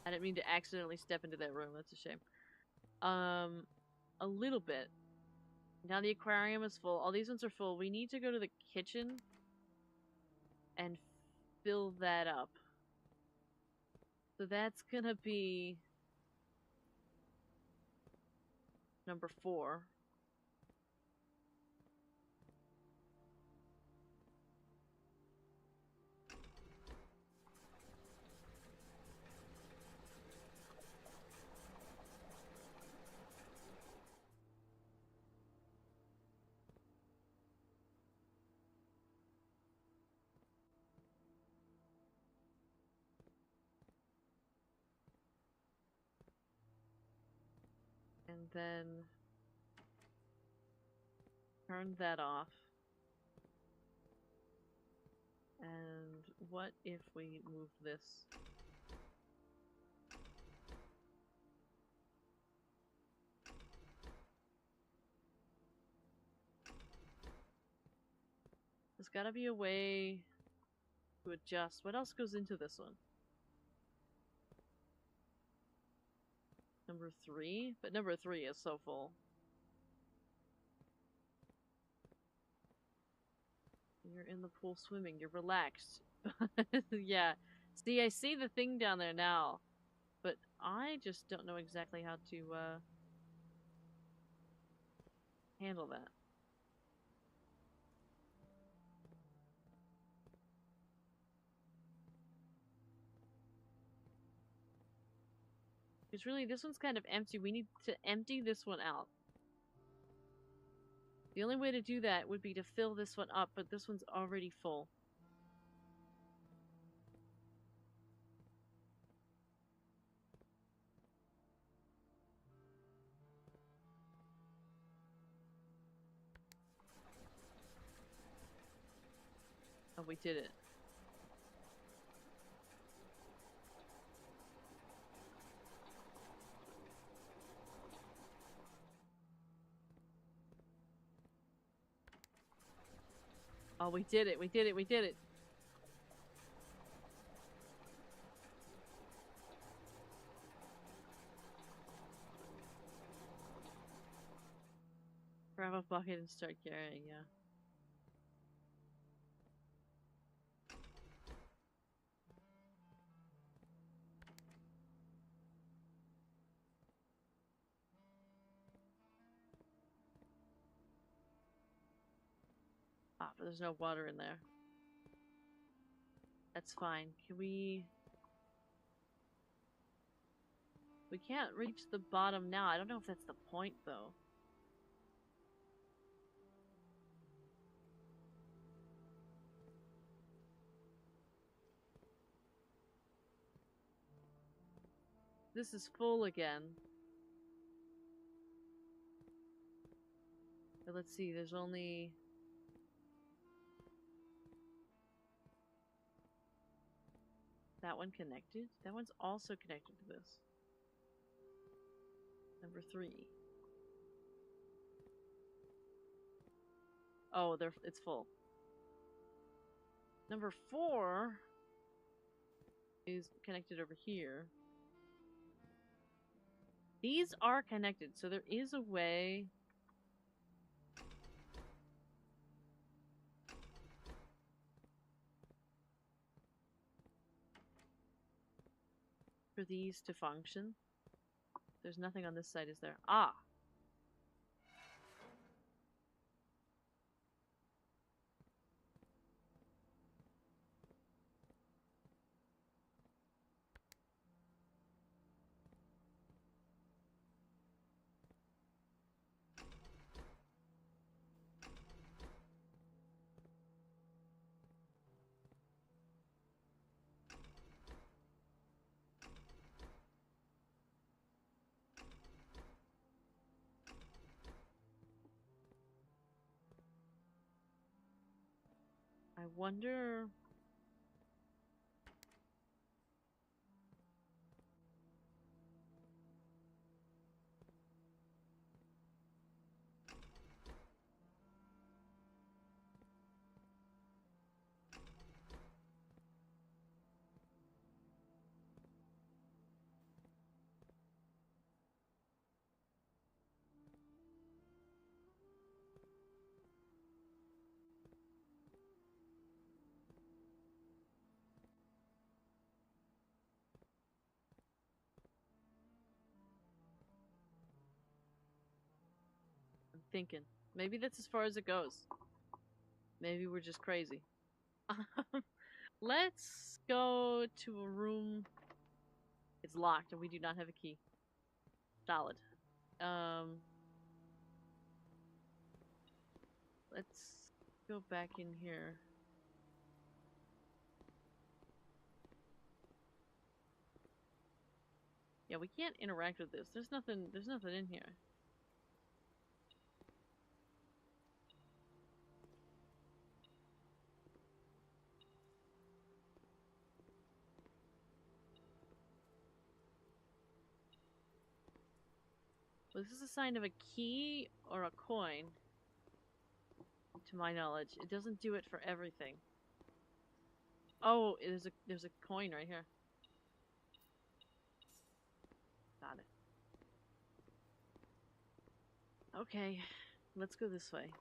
I didn't mean to accidentally step into that room. That's a shame. A little bit. Now the aquarium is full. All these ones are full. We need to go to the kitchen and fill that up. So that's gonna be number 4. And then turn that off. And what if we move this? There's gotta be a way to adjust. What else goes into this one? Number 3? But number 3 is so full. You're in the pool swimming. You're relaxed. Yeah. See, I see the thing down there now. But I just don't know exactly how to handle that. Because really, this one's kind of empty. We need to empty this one out. The only way to do that would be to fill this one up, but this one's already full. Oh, we did it. Oh, we did it. We did it. We did it. Grab a bucket and start carrying, yeah. Ah, but there's no water in there. That's fine. Can we... We can't reach the bottom now. I don't know if that's the point, though. This is full again. But let's see, there's only... That one connected? That one's also connected to this. Number 3. Oh, it's full. Number 4 is connected over here. These are connected, so there is a way... for these to function. There's nothing on this side, is there? Ah! I wonder... I'm thinking. Maybe that's as far as it goes. Maybe we're just crazy. Let's go to a room. It's locked and we do not have a key. Solid. Let's go back in here. Yeah, we can't interact with this. There's nothing in here. Well, this is a sign of a key or a coin. To my knowledge, it doesn't do it for everything. Oh, there's a coin right here. Got it. Okay, let's go this way.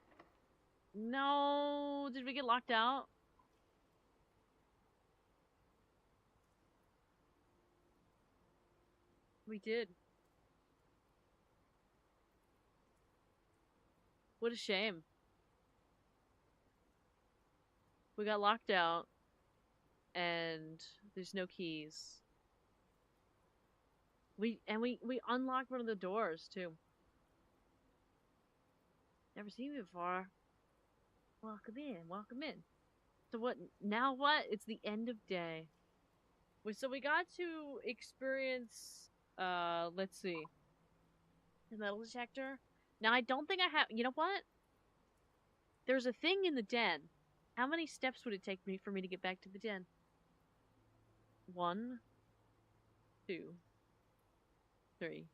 No, did we get locked out? We did. What a shame. We got locked out, and there's no keys. We unlocked one of the doors too. Never seen you before. Welcome in, welcome in. So what? Now what? It's the end of day. So we got to experience. Let's see. The metal detector. Now I don't think I have. You know what? There's a thing in the den. How many steps would it take me for me to get back to the den? 1, 2, 3,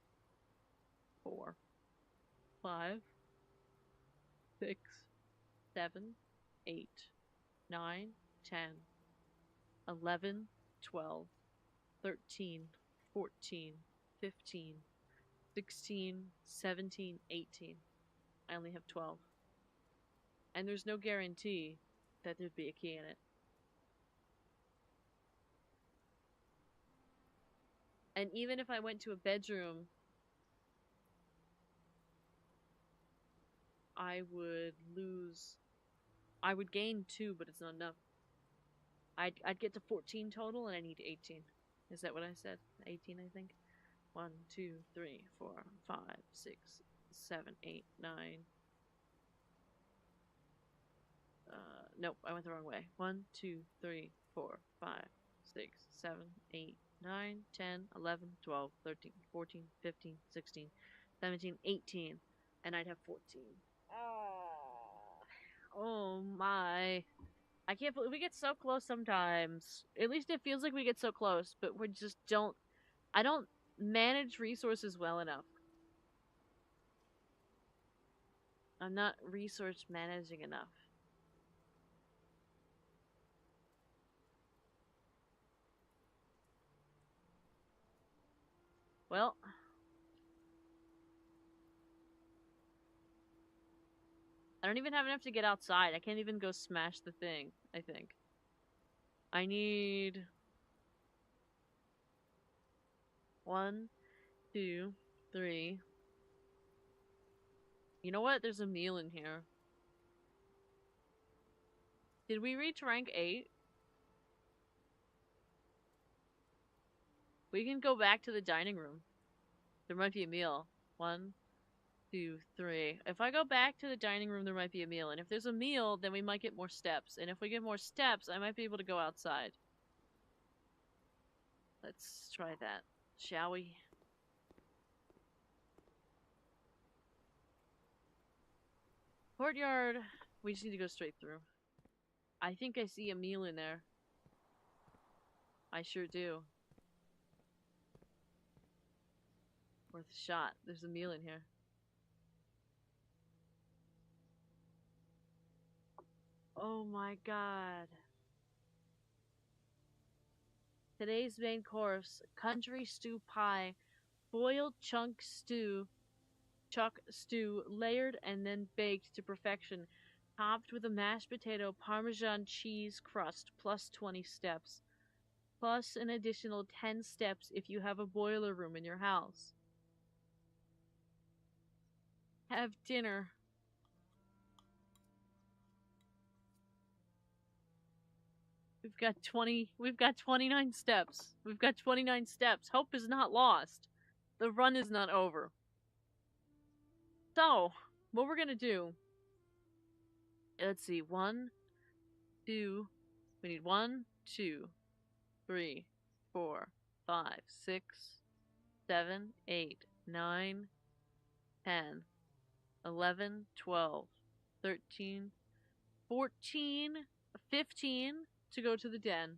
4, 5, 6, 7, 8, 9, 10, 11, 12, 13, 14, 15, 16, 17, 18. I only have 12. And there's no guarantee that there'd be a key in it. And even if I went to a bedroom, I would gain 2, but it's not enough. I'd get to 14 total, and I need 18. Is that what I said? 18, I think. 1, 2, 3, 4, 5, 6, 7, 8, 9. Nope, I went the wrong way. 1, 2, 3, 4, 5, 6, 7, 8, 9, 10, 11, 12, 13, 14, 15, 16, 17, 18. And I'd have 14. Oh my. I can't believe we get so close sometimes. At least it feels like we get so close, but we just don't. I don't manage resources well enough. I'm not resource managing enough. Well, I don't even have enough to get outside. I can't even go smash the thing, I think. I need 1, 2, 3. You know what? There's a meal in here. Did we reach rank 8? We can go back to the dining room. There might be a meal. 1, 2, 3. If I go back to the dining room, there might be a meal. And if there's a meal, then we might get more steps. And if we get more steps, I might be able to go outside. Let's try that. Shall we? Courtyard. We just need to go straight through. I think I see a meal in there. I sure do. Worth a shot. There's a meal in here. Oh my god. Today's main course, country stew pie, boiled chuck stew, layered and then baked to perfection, topped with a mashed potato Parmesan cheese crust plus 20 steps, plus an additional 10 steps if you have a boiler room in your house. Have dinner. We've got 29 steps. We've got 29 steps. Hope is not lost. The run is not over. So, what we're gonna do, let's see, one, two, we need 1, 2, 3, 4, 5, 6, 7, 8, 9, 10, 11, 12, 13, 14, 15 to go to the den.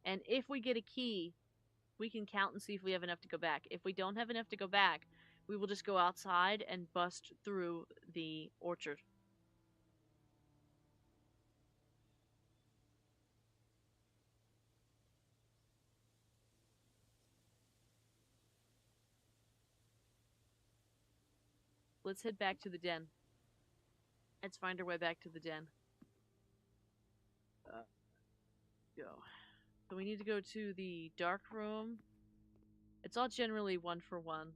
And if we get a key, we can count and see if we have enough to go back. If we don't have enough to go back, we will just go outside and bust through the orchard. Let's head back to the den. Let's find our way back to the den. Go. So we need to go to the dark room. It's all generally 1 for 1.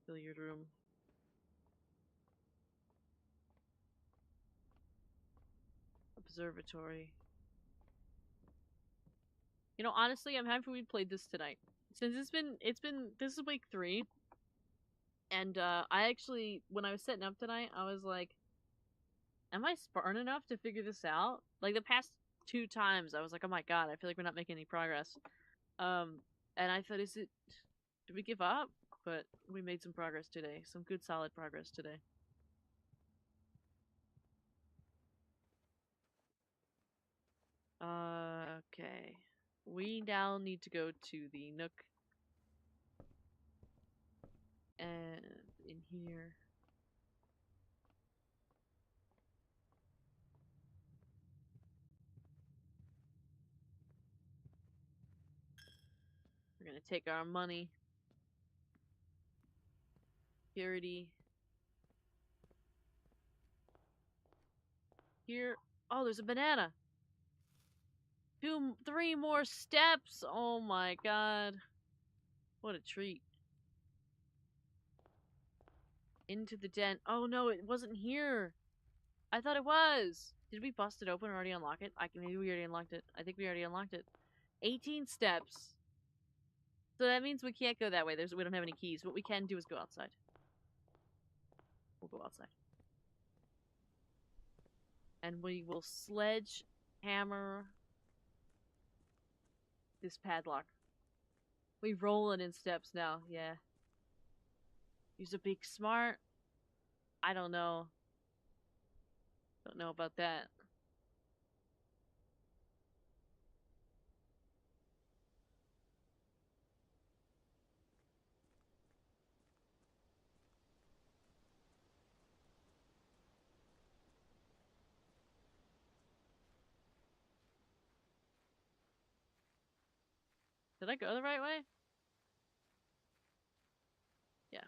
Billiard room. Observatory. You know, honestly, I'm happy we played this tonight. Since this is week 3. And, I actually, when I was setting up tonight, I was like, am I smart enough to figure this out? Like, the past 2 times, I was like, oh my god, I feel like we're not making any progress. And I thought, did we give up? But we made some progress today. Some good, solid progress today. Okay. We now need to go to the Nook. And in here. We're gonna take our money. Security. Here. Oh, there's a banana. 3 more steps. Oh my god. What a treat. Into the den. Oh no, it wasn't here. I thought it was. Did we bust it open and already unlock it? Maybe we already unlocked it. I think we already unlocked it. 18 steps. So that means we can't go that way. We don't have any keys. What we can do is go outside. We'll go outside. And we will sledgehammer this padlock. We roll it in steps now, yeah. Use a big smart. I don't know. Don't know about that. Did I go the right way? Yeah.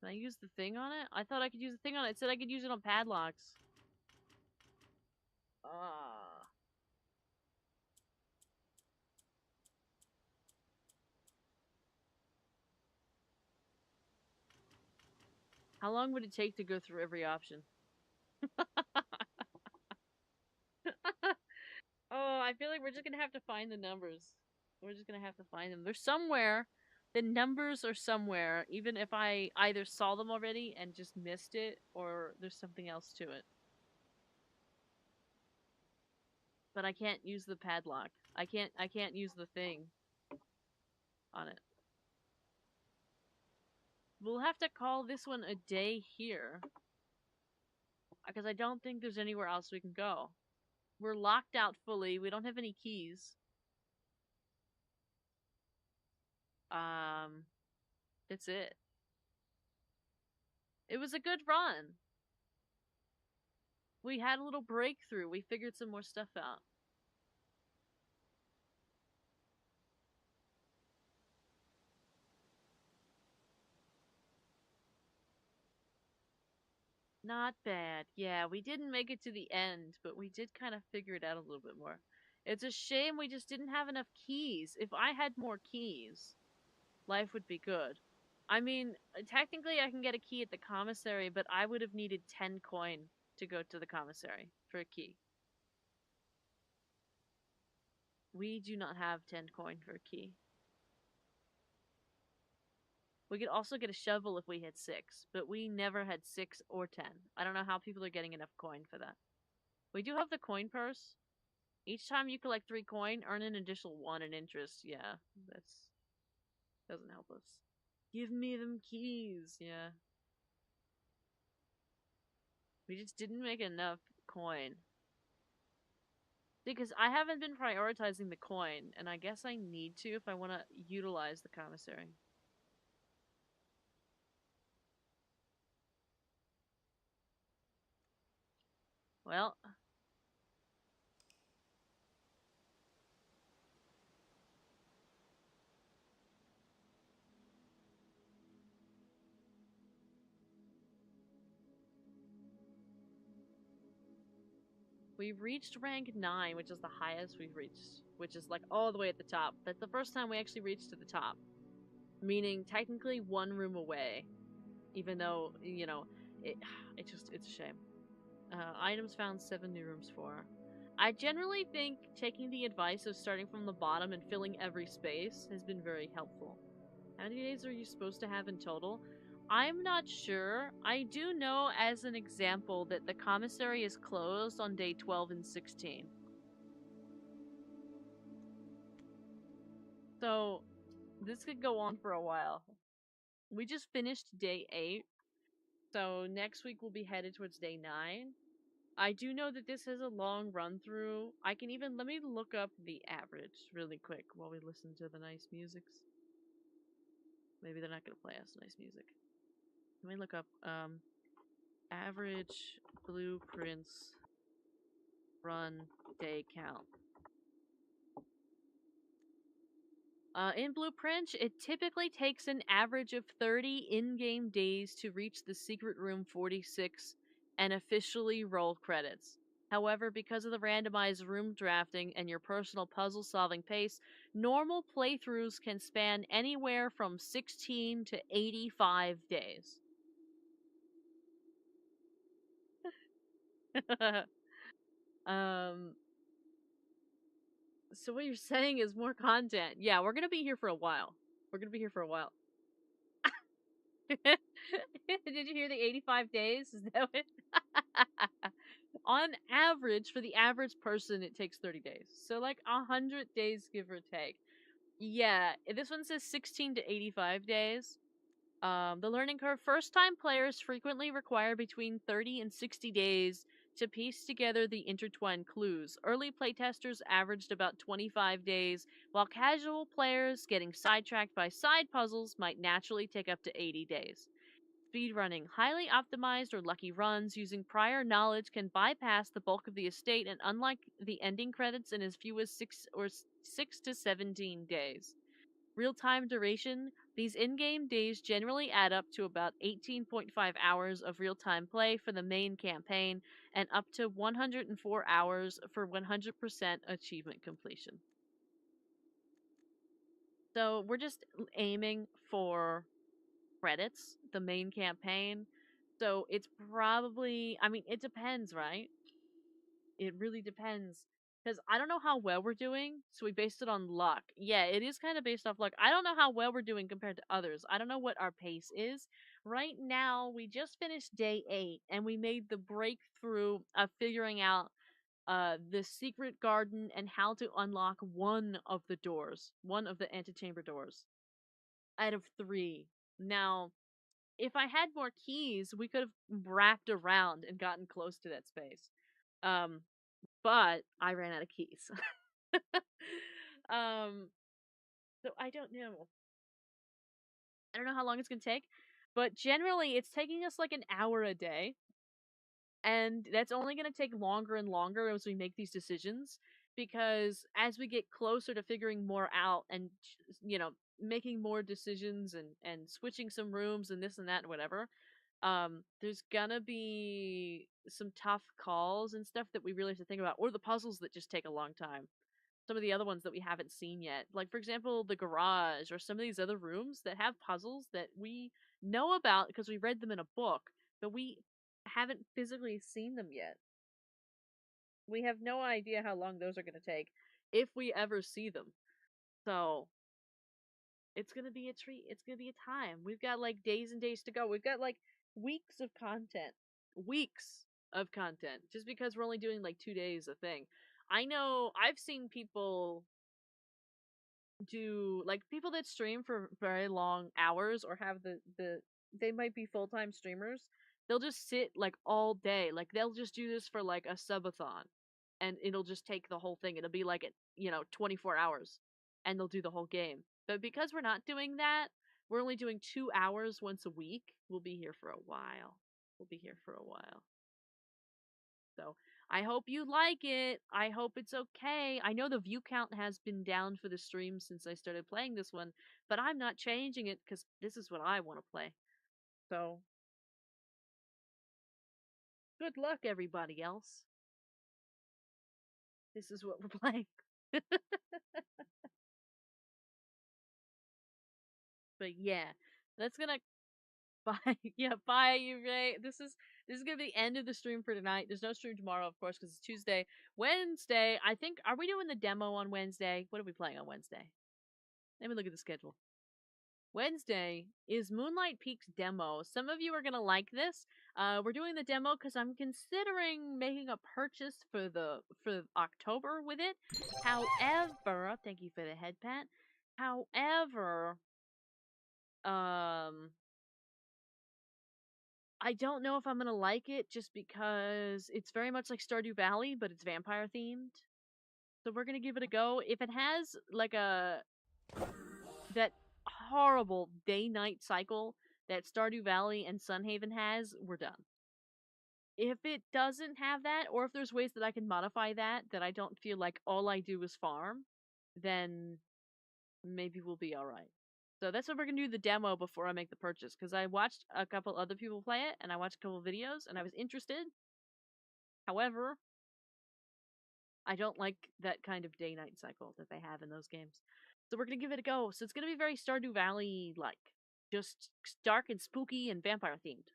Can I use the thing on it? I thought I could use the thing on it. It said I could use it on padlocks. Ah. How long would it take to go through every option? Oh, I feel like we're just gonna have to find the numbers. We're just gonna have to find them. They're somewhere. The numbers are somewhere, even if I either saw them already and just missed it, or there's something else to it. But I can't use the padlock. I can't use the thing on it. We'll have to call this one a day here, because I don't think there's anywhere else we can go. We're locked out fully. We don't have any keys. Um, that's it. It was a good run. We had a little breakthrough. We figured some more stuff out. Not bad. Yeah, we didn't make it to the end, but we did kind of figure it out a little bit more. It's a shame we just didn't have enough keys. If I had more keys, life would be good. I mean, technically I can get a key at the commissary, but I would have needed 10 coin to go to the commissary for a key. We do not have 10 coin for a key. We could also get a shovel if we had 6, but we never had 6 or 10. I don't know how people are getting enough coin for that. We do have the coin purse. Each time you collect 3 coin, earn an additional 1 in interest. Yeah, that's doesn't help us. Give me them keys. Yeah. We just didn't make enough coin. Because I haven't been prioritizing the coin, and I guess I need to if I want to utilize the commissary. Well, we've reached rank 9, which is the highest we've reached, which is like all the way at the top. That's the first time we actually reached to the top, meaning technically 1 room away, even though, it, it's a shame. Items found 7 new rooms for. I generally think taking the advice of starting from the bottom and filling every space has been very helpful. How many days are you supposed to have in total? I'm not sure. I do know, as an example, that the commissary is closed on day 12 and 16. So, this could go on for a while. We just finished day 8, so next week we'll be headed towards day 9. I do know that this has a long run through. I can even let me look up the average really quick while we listen to the nice musics. Maybe they're not gonna play us nice music. Let me look up average blueprints run day count. In Blueprint, it typically takes an average of 30 in-game days to reach the secret room 46 and officially roll credits. However, because of the randomized room drafting and your personal puzzle solving pace, normal playthroughs can span anywhere from 16 to 85 days. um, so what you're saying is more content. Yeah, we're gonna be here for a while. We're gonna be here for a while. Did you hear the 85 days? Is that what? On average, for the average person, it takes 30 days. So, like 100 days, give or take. Yeah, this one says 16 to 85 days. The learning curve. First time players frequently require between 30 and 60 days to piece together the intertwined clues. Early playtesters averaged about 25 days, while casual players getting sidetracked by side puzzles might naturally take up to 80 days. Speedrunning. Highly optimized or lucky runs using prior knowledge can bypass the bulk of the estate and unlock the ending credits in as few as 6 to 17 days. Real-time duration. These in-game days generally add up to about 18.5 hours of real-time play for the main campaign and up to 104 hours for 100% achievement completion. So we're just aiming for credits, the main campaign. So it's probably, I mean, it depends, right? It really depends. because I don't know how well we're doing, so we based it on luck. Yeah, it is kind of based off luck. I don't know how well we're doing compared to others. I don't know what our pace is. Right now, we just finished day 8, and we made the breakthrough of figuring out the secret garden and how to unlock one of the doors, one of the antechamber doors out of 3. Now, if I had more keys, we could have wrapped around and gotten close to that space. Um, but I ran out of keys. um, so I don't know. I don't know how long it's gonna take, but generally it's taking us like an hour a day, and that's only gonna take longer and longer as we make these decisions because as we get closer to figuring more out and making more decisions and switching some rooms and this and that and whatever, there's gonna be some tough calls and stuff that we really have to think about, or the puzzles that just take a long time. Some of the other ones that we haven't seen yet, like for example the garage or some of these other rooms that have puzzles that we know about because we read them in a book, but we haven't physically seen them yet. We have no idea how long those are going to take if we ever see them. So it's gonna be a treat. It's gonna be a time. We've got like days and days to go. We've got like weeks of content. Weeks of content. Just because we're only doing like 2 days a thing. I know I've seen people do like people that stream for very long hours or have the they might be full-time streamers. They'll just sit like all day. Like they'll just do this for like a subathon and it'll just take the whole thing. It'll be like 24 hours and they'll do the whole game. But because we're not doing that, we're only doing 2 hours once a week. We'll be here for a while. We'll be here for a while. So I hope you like it. I hope it's okay. I know the view count has been down for the stream since I started playing this one, but I'm not changing it because this is what I want to play. So good luck, everybody else. This is what we're playing. But yeah, that's gonna bye. Yeah, bye, you Ray. This is gonna be the end of the stream for tonight. There's no stream tomorrow, of course, because it's Tuesday. Wednesday, I think. Are we doing the demo on Wednesday? What are we playing on Wednesday? Let me look at the schedule. Wednesday is Moonlight Peaks demo. Some of you are gonna like this. We're doing the demo because I'm considering making a purchase for October with it. However, thank you for the head pat. However, um, I don't know if I'm gonna like it just because it's very much like Stardew Valley, but it's vampire themed. So we're gonna give it a go. If it has like that horrible day night cycle that Stardew Valley and Sunhaven has, we're done. If it doesn't have that, or if there's ways that I can modify that I don't feel like all I do is farm, then maybe we'll be alright. So that's what we're gonna do the demo before I make the purchase, because I watched a couple other people play it, and I watched a couple videos, and I was interested. However, I don't like that kind of day night cycle that they have in those games. So we're gonna give it a go. So it's gonna be very Stardew Valley like. Just dark and spooky and vampire themed.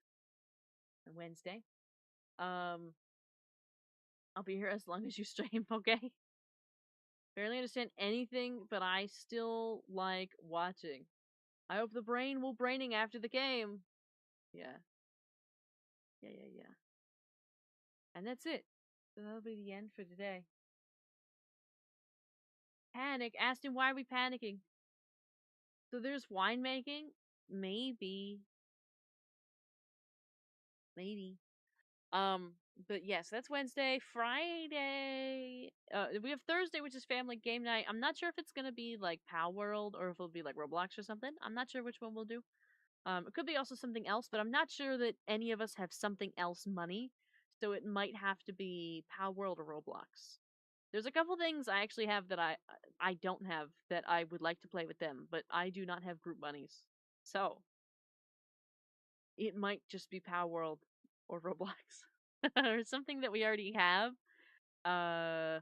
On Wednesday. Um I'll be here as long as you stream, okay? Barely understand anything, but I still like watching. I hope the brain will braining after the game. Yeah. Yeah. And that's it. So that'll be the end for today. Panic. Asked him why are we panicking? So there's winemaking? Maybe. Maybe. But yes, that's Wednesday. Friday, we have Thursday, which is family game night. I'm not sure if it's gonna be like Pow World or if it'll be like Roblox or something. I'm not sure which one we'll do. It could be also something else, but I'm not sure that any of us have something else money, so it might have to be Pow World or Roblox. There's a couple things I actually have that I don't have that I would like to play with them, but I do not have group monies, so it might just be Pow World or Roblox or something that we already have. Uh,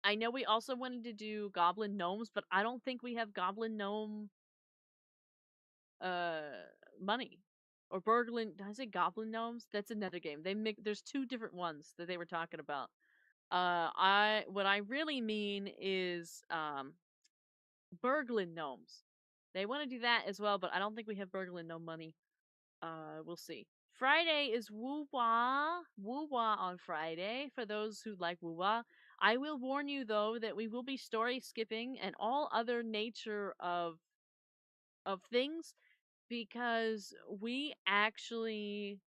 I know we also wanted to do Goblin Gnomes, but I don't think we have Goblin Gnome uh money. Or Berglin, did I say Goblin Gnomes? That's another game. There's two different ones that they were talking about. what I really mean is Berglund gnomes. They want to do that as well, but I don't think we have Berglund gnome money. We'll see. Friday is Woo Wah. Woo Wah on Friday for those who like Woo Wah. I will warn you though that we will be story skipping and all other nature of things because we actually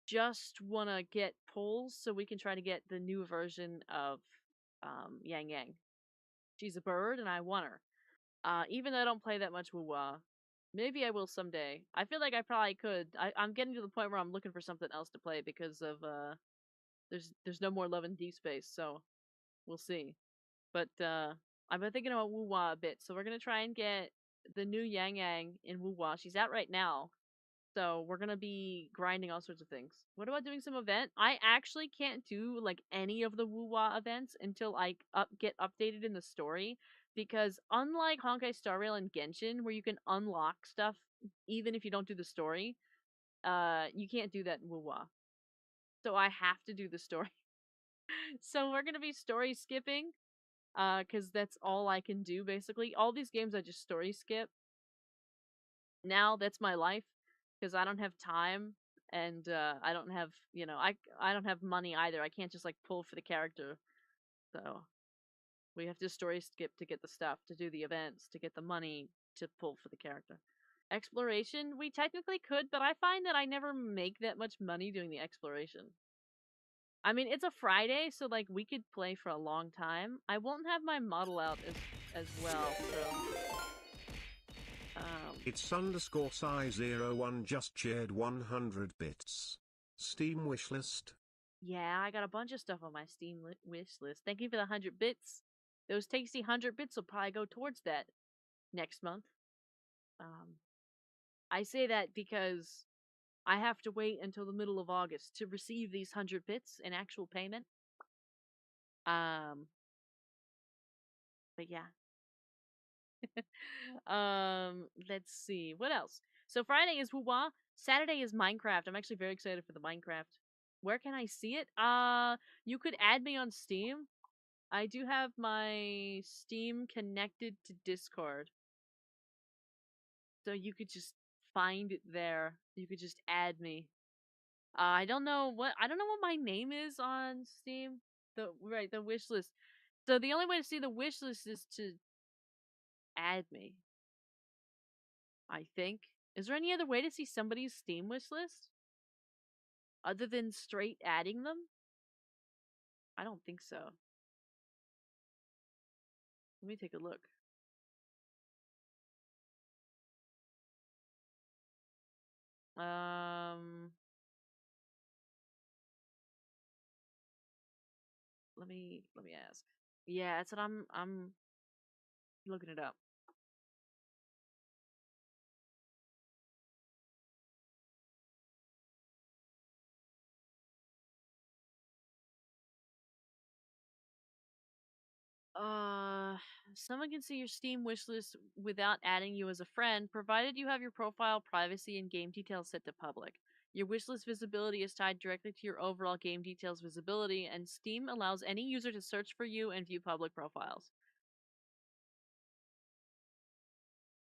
just want to get pulls so we can try to get the new version of Yang Yang. She's a bird and I want her. Even though I don't play that much Woo-Wah. Maybe I will someday. I feel like I probably could. I'm getting to the point where I'm looking for something else to play because of there's no more Love and D Space, so we'll see. But I've been thinking about Woo-Wah a bit, so we're gonna try and get the new Yang Yang in Woo-Wah. She's out right now, so we're gonna be grinding all sorts of things. What about doing some event? I actually can't do like any of the Woo-Wah events until I get updated in the story because unlike Honkai Star Rail and Genshin, where you can unlock stuff even if you don't do the story, you can't do that in Woo-Wah. So I have to do the story. So we're gonna be story skipping, because that's all I can do basically. All these games I just story skip now. That's my life because I don't have time and I don't have I don't have money either. I can't just like pull for the character, so we have to story skip to get the stuff, to do the events, to get the money to pull for the character. Exploration, we technically could, but I find that I never make that much money doing the exploration. I mean, it's a Friday, so like we could play for a long time. I won't have my model out as well, so It's underscore Psy01 just shared 100 bits. Steam wishlist. yeah, I got a bunch of stuff on my Steam wish list. Thank you for the 100 bits. Those tasty 100 bits will probably go towards that next month. Um, I say that because I have to wait until the middle of August to receive these 100 bits in actual payment. Um, but yeah. Let's see. What else? So Friday is Woo-Wah. Saturday is Minecraft. I'm actually very excited for the Minecraft. Where can I see it? You could add me on Steam. I do have my Steam connected to Discord. So you could just find it there. You could just add me. I don't know what my name is on Steam. The wish list. So the only way to see the wish list is to add me. I think. Is there any other way to see somebody's Steam wish list other than straight adding them? I don't think so. Let me take a look. Um, let me ask. Yeah, that's what I'm looking it up. Uh, Someone can see your Steam wishlist without adding you as a friend, provided you have your profile privacy and game details set to public. Your wishlist visibility is tied directly to your overall game details visibility, and Steam allows any user to search for you and view public profiles.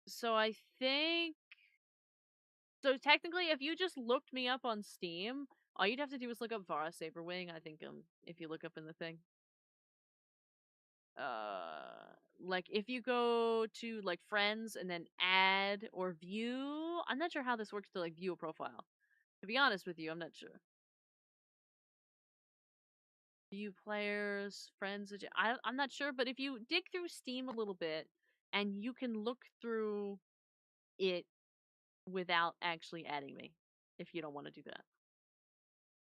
So I think so technically if you just looked me up on Steam, all you'd have to do is look up Vara Saberwing, I think if you look up in the thing. Like if you go to like friends and then add or view, I'm not sure how this works to like view a profile. To be honest with you, I'm not sure. View players, friends, I'm not sure, but if you dig through Steam a little bit and you can look through it without actually adding me if you don't want to do that.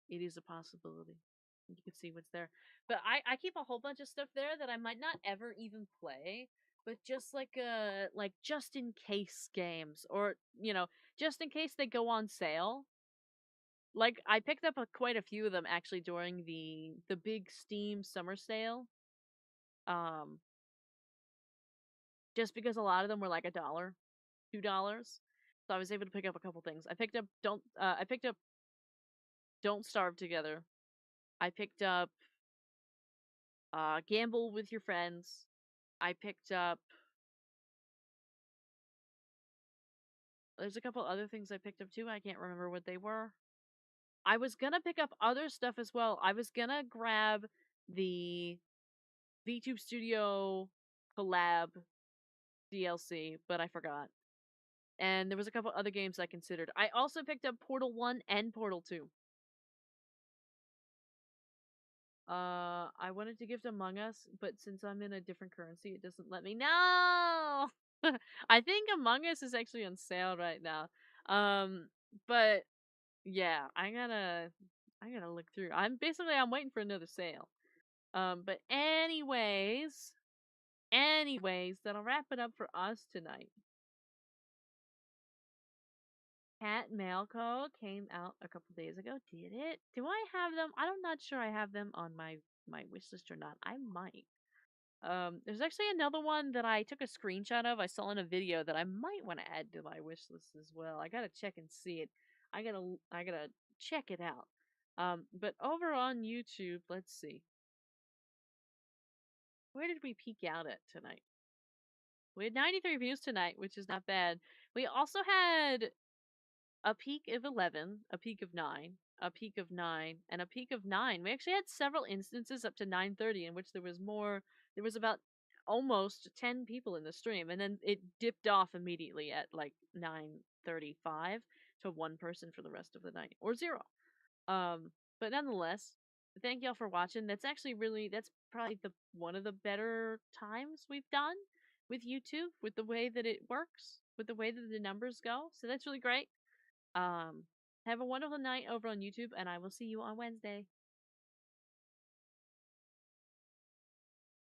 It is a possibility. You can see what's there. But I keep a whole bunch of stuff there that I might not ever even play, but just like just in case games or just in case they go on sale. Like I picked up quite a few of them actually during the big Steam summer sale. Um just because a lot of them were like $1, $2. So I was able to pick up a couple things. I picked up Don't Starve Together. I picked up Gamble with your friends. I picked up. There's a couple other things I picked up too. I can't remember what they were. I was gonna pick up other stuff as well. I was gonna grab the VTube Studio collab DLC, but I forgot. And there was a couple other games I considered. I also picked up Portal 1 and Portal 2. I wanted to gift Among Us, but since I'm in a different currency, it doesn't let me. No! I think Among Us is actually on sale right now. But yeah, I gotta look through. I'm waiting for another sale. But anyways, that'll wrap it up for us tonight. Cat Mail Co. came out a couple days ago. Did it? Do I have them? I'm not sure I have them on my wish list or not. I might. There's actually another one that I took a screenshot of. I saw in a video that I might want to add to my wish list as well. I gotta check and see it. I gotta check it out. But over on YouTube, let's see. Where did we peak out at tonight? We had 93 views tonight, which is not bad. We also had a peak of 11, a peak of 9, a peak of 9, and a peak of 9. We actually had several instances up to 9:30 in which there was more. There was about almost 10 people in the stream, and then it dipped off immediately at like 9:35 to one person for the rest of the night, or 0. But nonetheless, thank y'all for watching. That's probably one of the better times we've done with YouTube, with the way that it works, with the way that the numbers go. So that's really great. Have a wonderful night over on YouTube, and I will see you on Wednesday.